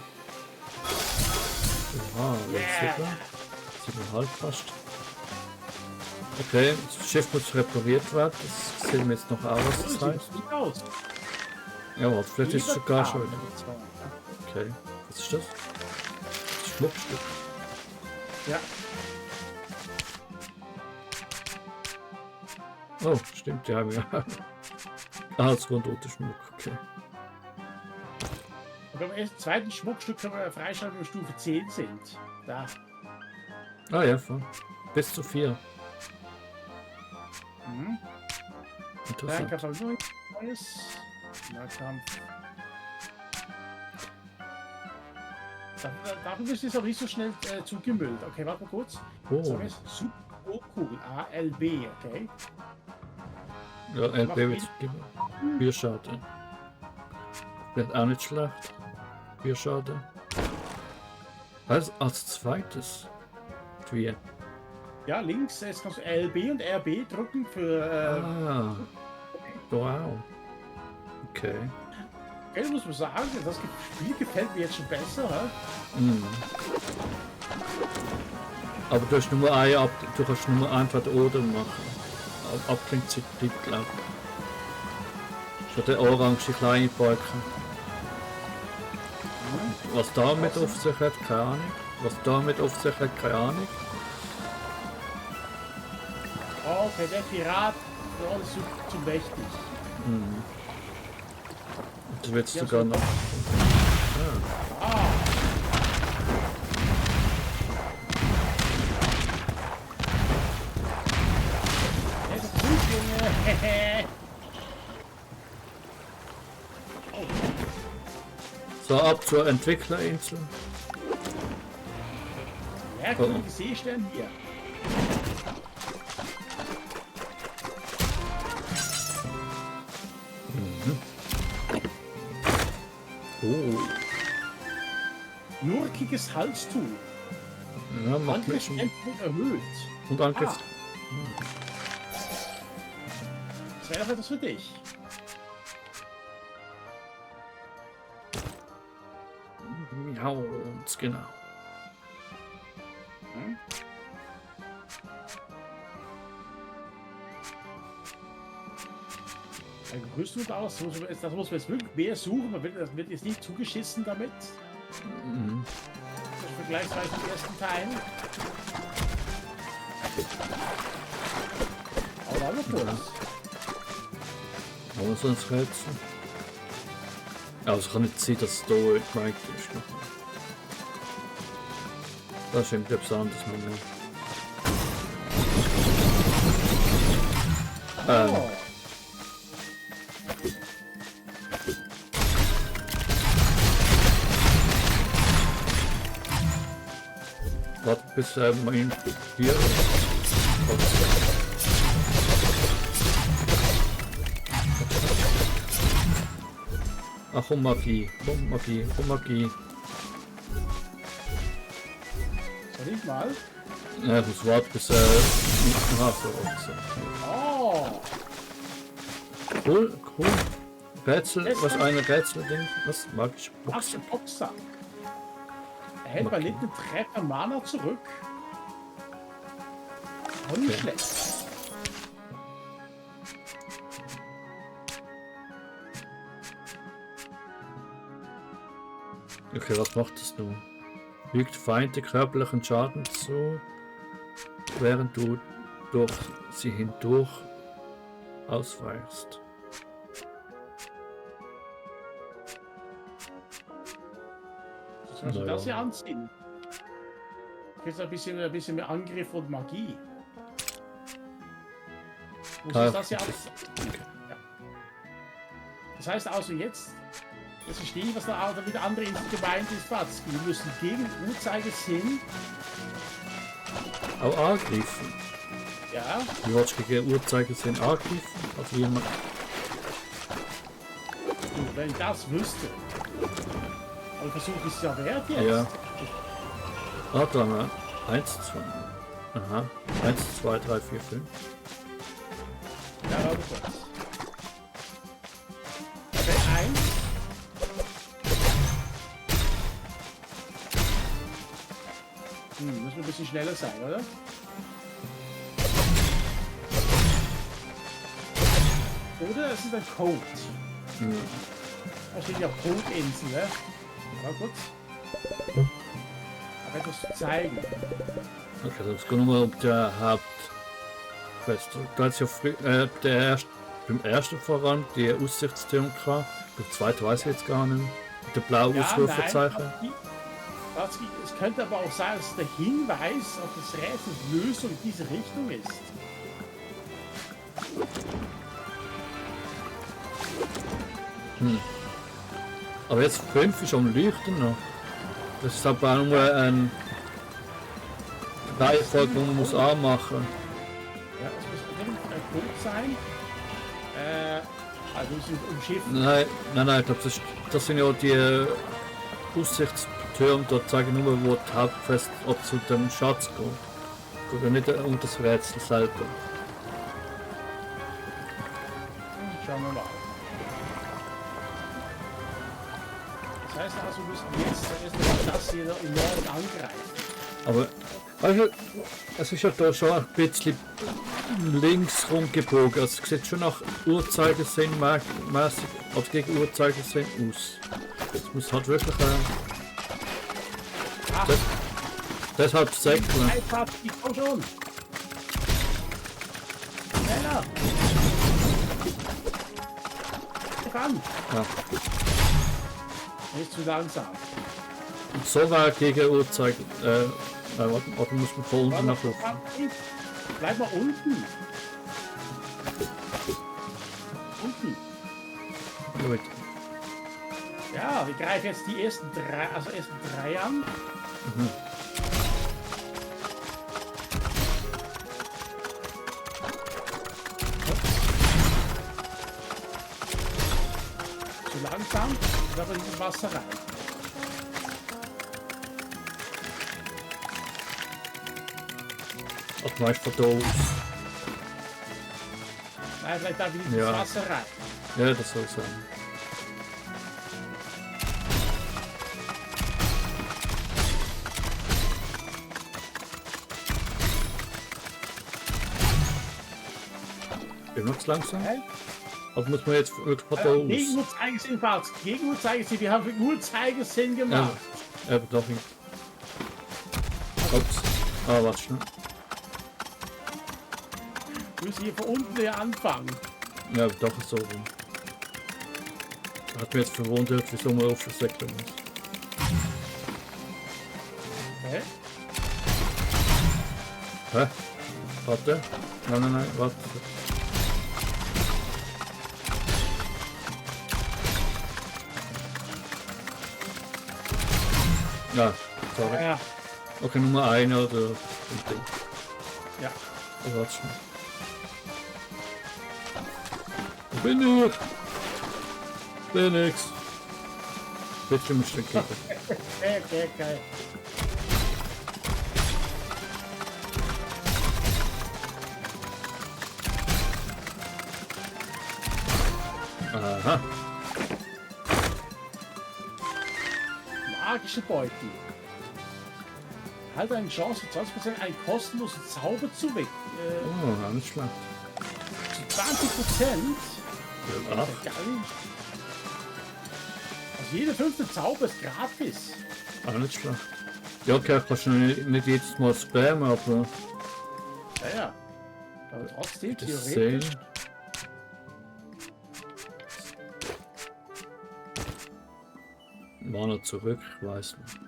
Oha, Yeah. super. überall passt. Okay, das Schiff muss repariert werden. Das sehen wir jetzt noch aus, was das heißt. Sieht aus. Ja, warte, vielleicht ist es sogar schon wieder. Ja. Okay, was ist das? Das Schmuckstück. Ja. Oh, stimmt, ja, ja. Als Grundroter Schmuck, okay. Und beim zweiten Schmuckstück können wir freischalten, wenn wir Stufe 10 sind. Da. Ah ja, voll. Bis zu 4. Mhm. Interessant. Fernkampf Neues. Nahkampf. Dafür ist es aber nicht so schnell zugemüllt. Okay, warte mal kurz. Oh, So, jetzt Superkugel. ALB, okay. ja, LB wird es geben. Bierschaden. Wird auch nicht schlecht. Bierschaden. Als zweites. Wie? Ja, links, jetzt kannst du LB und RB drücken für. Ah. Wow. Okay. Okay, muss man sagen, das Spiel gefällt mir jetzt schon besser. Hä? Mhm. Aber du hast nur eine du kannst nur einfach oder machen. Abklingzeit bleibt, glaube ich. Schon der orange kleine Balken. Was damit auf sich hat, keine Ahnung. Was damit auf sich hat, keine Ahnung. Okay, der Pirat, der ist zu mächtig. Mhm. Das wird Ja, sogar so. noch. Ah, der ist gut, Junge. So, ab zur Entwicklerinsel. Merkwürdige Seestern hier. Oh. Nurkiges Halstuch. Ja, macht mich schon. Angriffstempo erhöht. Und Angriff. Das wäre doch etwas für dich. Ja, und genau. Eine Rüstung und alles, das muss man jetzt wirklich mehr suchen. Das wird jetzt nicht zugeschissen damit. Mhm. Das vergleichsweise im ersten Teil. Aber warte kurz. Aber sonst Rätsel. Ja, es kann nicht sein, dass es da gemeint ist. Das ist irgendetwas anderes. Oh. Warte, bis mein hier. Ach, komm Magie, komm Magie, komm Magie. Soll ich mal? Ja, ich muss warten, bis nicht nach so. Oh. Cool, cool. Rätsel, was eine Rätsel-Ding? Was? Magische Ach, Box? der Boxer. Er hält bei linken Treffer Mana zurück. Und nicht Okay. schlecht. Okay, was macht das nun? Fügt Feinde körperlichen Schaden zu, während du durch sie hindurch ausweichst. Soll ich Naja. das hier anziehen? Jetzt ein bisschen mehr Angriff und Magie. Muss Ah, ich das hier anziehen? Ja. Das heißt also jetzt verstehe ich, was da mit der anderen Insel gemeint ist. Was? Wir müssen gegen Uhrzeigersinn. Auch angreifen. Ja. Du willst gegen Uhrzeigersinn angreifen? Also jemand. Und wenn ich das wüsste. Aber Versuch ist ja wert jetzt. Ja. Ah, dann 1, 2. Aha. 1, 2, 3, 4, 5. Ja, warte kurz. Okay, 1. Müssen wir ein bisschen schneller sein, oder? Oder es ist ein Code. Da steht ja Codeinsel, ne? Aber gut. Aber etwas zu zeigen. Okay, das geht nur um der Hauptquest. Da hat ja beim ersten voran die Aussichtstürme gehabt. Beim zweiten weiß ich jetzt gar nicht mehr. Mit dem blauen Ausrufezeichen. Es könnte aber auch sein, dass der Hinweis auf das Rätsels Lösung in diese Richtung ist. Aber jetzt 5 ist am Leuchten noch. Das ist aber auch nur eine Reihenfolge, die man muss anmachen. Ja, es muss unbedingt ein Code sein. Also es ist umschifft. Nein, das sind ja die Aussichtstürme, dort zeigen nur, wo die Hauptquest ob zu dem Schatz geht. Geht ja nicht um das Rätsel selber. Schauen wir mal. Das heißt also, wir müssen jetzt erst das hier im Norden angreifen. Aber weißt du, es ist ja da schon ein bisschen links rumgebogen. Also es sieht schon nach Uhrzeigersinn mäßig, also gegen Uhrzeigersinn aus. Es muss halt wirklich deshalb säckeln. Komm schon! Schneller! Ran! Ja. Nicht zu langsam. Und so war gegen Uhrzeiger. Warte, muss man von unten nach oben. Bleib mal unten. Unten. Gut. Ja, wir greifen jetzt die ersten drei an. Zu langsam, da aber dieses Wasser rein. От mais von da aus. Nein, vielleicht darf ich nicht Ja. das Wasser rein. Ja, das soll sein. Bin noch zu langsam? Hä? Also muss man jetzt wirklich von da aus. Gegen Uhrzeigersinn, Fahrt. Gegen Uhrzeigersinn. Wir haben Uhrzeigersinn gemacht. Ja, doch nicht. Ups. Ah, warte schnell. Wir müssen hier von unten hier anfangen. Ja, doch so rum. Hat mich jetzt verwundert, wieso man auf das Säckchen muss. Hä? Hä? Warte. Nein, warte. Ja, sorry. Ja. Okay, Nummer 1 oder... Ja. Oh, warte schon. Wo bin ich? Bin nix. Bitte musst du kicken. Okay. Aha. Magische Beutel. Halt eine Chance für 20% einen kostenlosen Zauber zu wecken. Oh, nicht schlecht. Zu 20%. Ja. Geil. Also jeder 5. Zauber ist gratis. Auch nicht schlecht. Ja, okay, kannst du nicht jedes Mal spammen, aber Ja. Aber trotzdem, das theoretisch. sehen. War noch zurück, ich weiß nicht.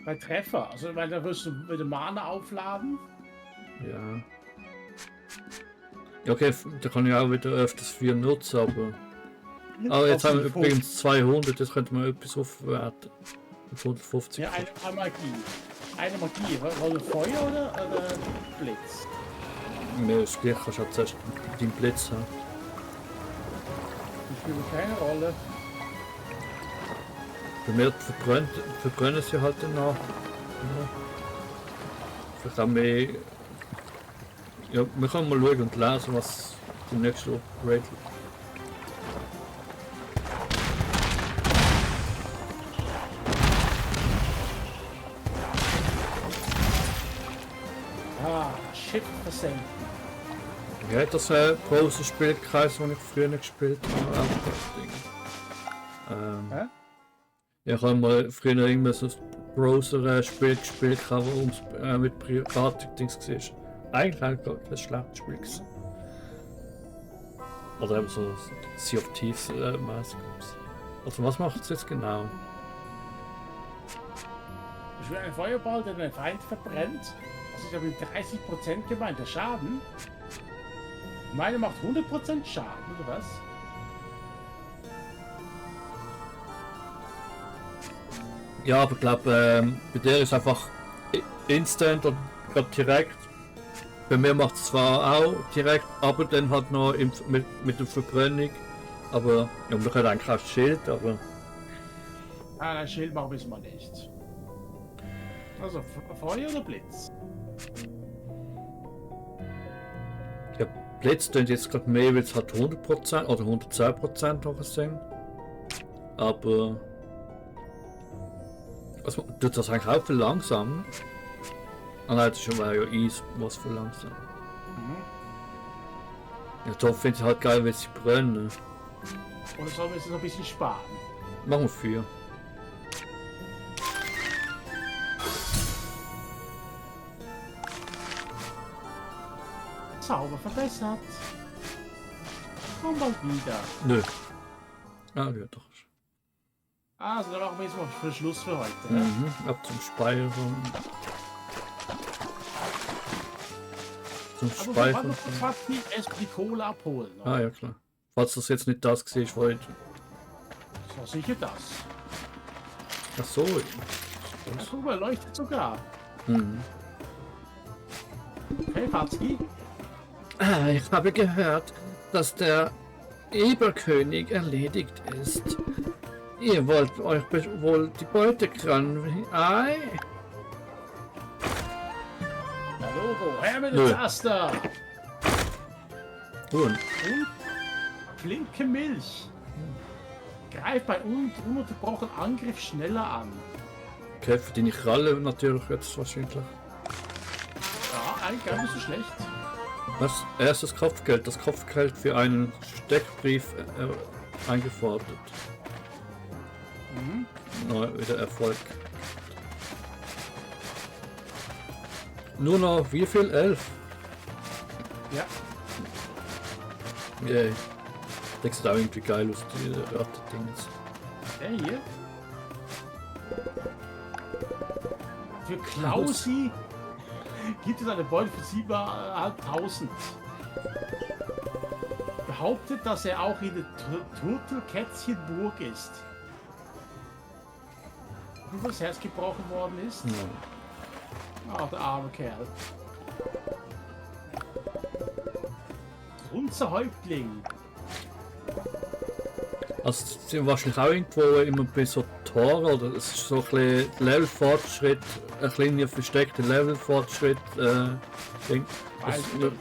Bei Treffer. Also, weil da wirst du mit dem Mana aufladen. Ja. Ja, okay, da kann ich auch wieder öfters 4 nutzen, aber. Aber jetzt haben wir übrigens 200, das könnte man etwas aufwerten. Mit 150. Ja, eine Magie. Eine Magie. Rolle Feuer oder Blitz? Mir ist gleich, kannst du auch zuerst deinen Blitz haben. Die spielen keine Rolle. Bei mir verbrennen sie halt danach. Ja. Vielleicht auch mehr. Ja, wir können mal schauen und lesen, was die nächste Upgrade ist. Schiff versenken. Wie hat das große Spielkreis, den ich früher gespielt habe? Auch das Ding. Hä? Ja, ich habe mal früher immer so ein Browser-Spiel gespielt, wo mit Privat-Dings war. Eigentlich gar kein schlechtes Spiel gewesen. Oder eben so Sea of Thieves mäßig. Also was macht es jetzt genau? Das ist wie ein Feuerball, der den Feind verbrennt. Das ist aber mit 30% gemeint, der Schaden. Meine macht 100% Schaden, oder was? Ja, aber ich glaube, bei der ist einfach instant und gerade direkt. Bei mir macht es zwar auch direkt, aber dann halt noch mit der Verbrennung. Aber ja, man kann eigentlich auch das Schild, aber. Ah, ein Schild machen wir mal nicht. Also Feuer oder Blitz? Ja, Blitz tun jetzt gerade mehr, weil es halt 100% oder 110% auch sind. Aber. Also tut das eigentlich auch verlangsamen? Ah nein, das ist schon mal ja Eis, was verlangsamen. Ja, da finde ich halt geil, wenn sie brennen. Oder sollen wir es noch ein bisschen sparen? Machen wir 4. Zauber verbessert. Komm bald wieder. Nö. Ah, ja doch. Also dann machen wir jetzt mal für Schluss für heute. Ne? Ab zum Speichern. Zum Aber Speichern. wir fast nicht erst die Kohle abholen. Ne? Ah ja klar. Falls das jetzt nicht das gesehen ist heute. Das war sicher das. Ach so. Ja, guck mal, leuchtet sogar. Okay, Fatzki. Ah, ich habe gehört, dass der Eberkönig erledigt ist. Ihr wollt euch wohl die Beute krallen. Ei? Na Logo, her mit Nö. dem Taster. Und? Und flinke Milch. Greift bei ununterbrochenen Angriff schneller an. Okay, für die Kralle natürlich jetzt wahrscheinlich. Ja, eigentlich gar nicht so schlecht. Was? Erstes Kopfgeld. Das Kopfgeld für einen Steckbrief eingefordert. Wieder Erfolg. Nur noch wie viel? 11? Ja. Yay. Das sieht auch irgendwie geil aus, die Ratte-Dings. Der hier. Für Klausi gibt es eine Beute für 7.500. Behauptet, dass er auch in der Turtelkätzchenburg ist. Wo das Herz gebrochen worden ist. Ach, der arme Kerl. Unser Häuptling. Also sie sind wahrscheinlich auch irgendwo immer bei so Tor oder es ist so ein bisschen Levelfortschritt, ein kleiner versteckter Levelfortschritt. Ding.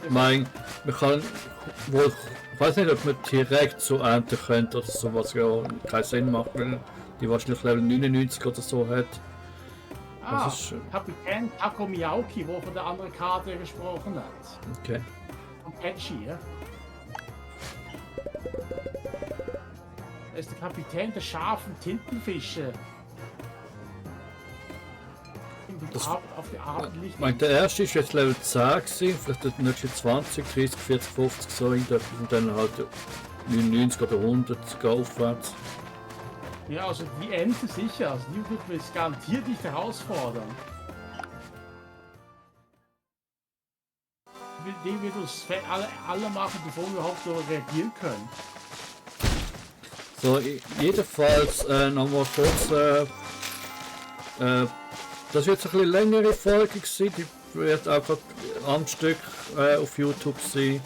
Man kann wohl, ich weiß nicht, ob man direkt so ernten könnte oder so, was ja keinen Sinn macht, weil die wahrscheinlich Level 99 oder so hat. Ah, Das ist schön. Kapitän Tako Miyauki, wo von der anderen Karte gesprochen hat. Okay. Von Patchy, ja? Er ist der Kapitän der scharfen Tintenfische. Das- Auf die Abendlicht. Ich meine, der erste ist jetzt Level 10 gewesen, vielleicht der nächste 20, 30, 40, 50 so irgendetwas und dann halt 99 oder 100 sogar aufwärts. Ja, also die Ente sicher. Also die wird mich garantiert nicht herausfordern. Die wird uns alle machen, bevor wir überhaupt noch reagieren können. So, jedenfalls nochmal kurz, das wird jetzt eine bisschen längere Folge gewesen, die wird auch gerade am Stück auf YouTube sein.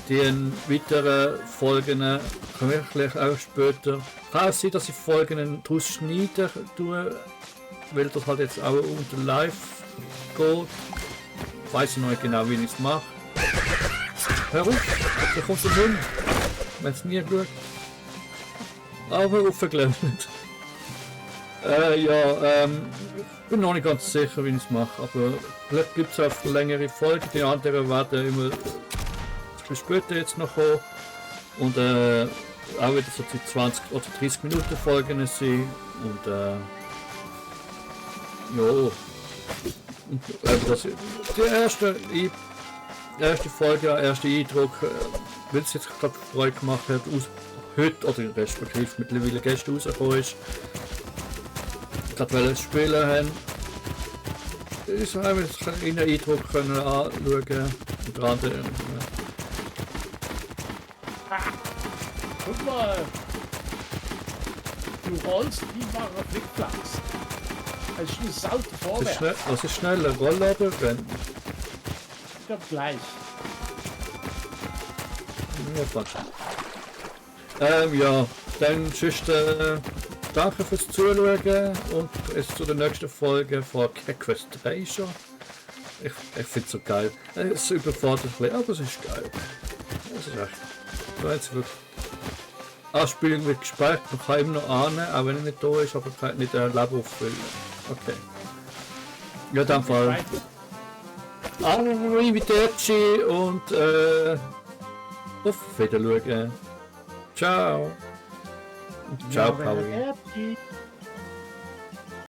Die weiteren Folgen können wir vielleicht auch später. Kann auch sein, dass ich Folgen daraus schneiden tue, weil das halt jetzt auch unter live geht. Ich weiß noch nicht genau, wie ich es mache. Hör auf, da kommt der Hund, wenn es nie schaut. Aber aufgeglaubt. Ich bin noch nicht ganz sicher, wie ich es mache, aber vielleicht gibt es auch längere Folgen. Die anderen werden immer ein bisschen später jetzt noch kommen und auch wieder so die 20 oder 30 Minuten Folgen sein und ja. Die erste Folge, der erste Eindruck, wenn es jetzt gerade Freude gemacht hat, heute oder respektive mittlerweile gestern rausgekommen ist, gerade weil es Spieler haben, ist einfach einen Eindruck können anschauen und der andere. Guck mal! Du rollst wie wahre Flickflacks. Als du saut vorwärts. Was ist schneller, Rollen oder Rennen? Ich glaube gleich. Ja, fast. Ja, dann tschüss, danke fürs Zuschauen und es zu der nächsten Folge von Quest 3 schon. Ich finde es so geil. Es überfordert ein bisschen, aber es ist geil. Es ist echt. So jetzt wirklich. Anspielung wird gespeichert, man kann immer noch ahnen, auch wenn er nicht da ist, aber kann nicht ein Leben auffüllen. Okay. Ja, dann Fall. Arrivederci und auf Wiedersehen. Ciao. Ciao, Pauli.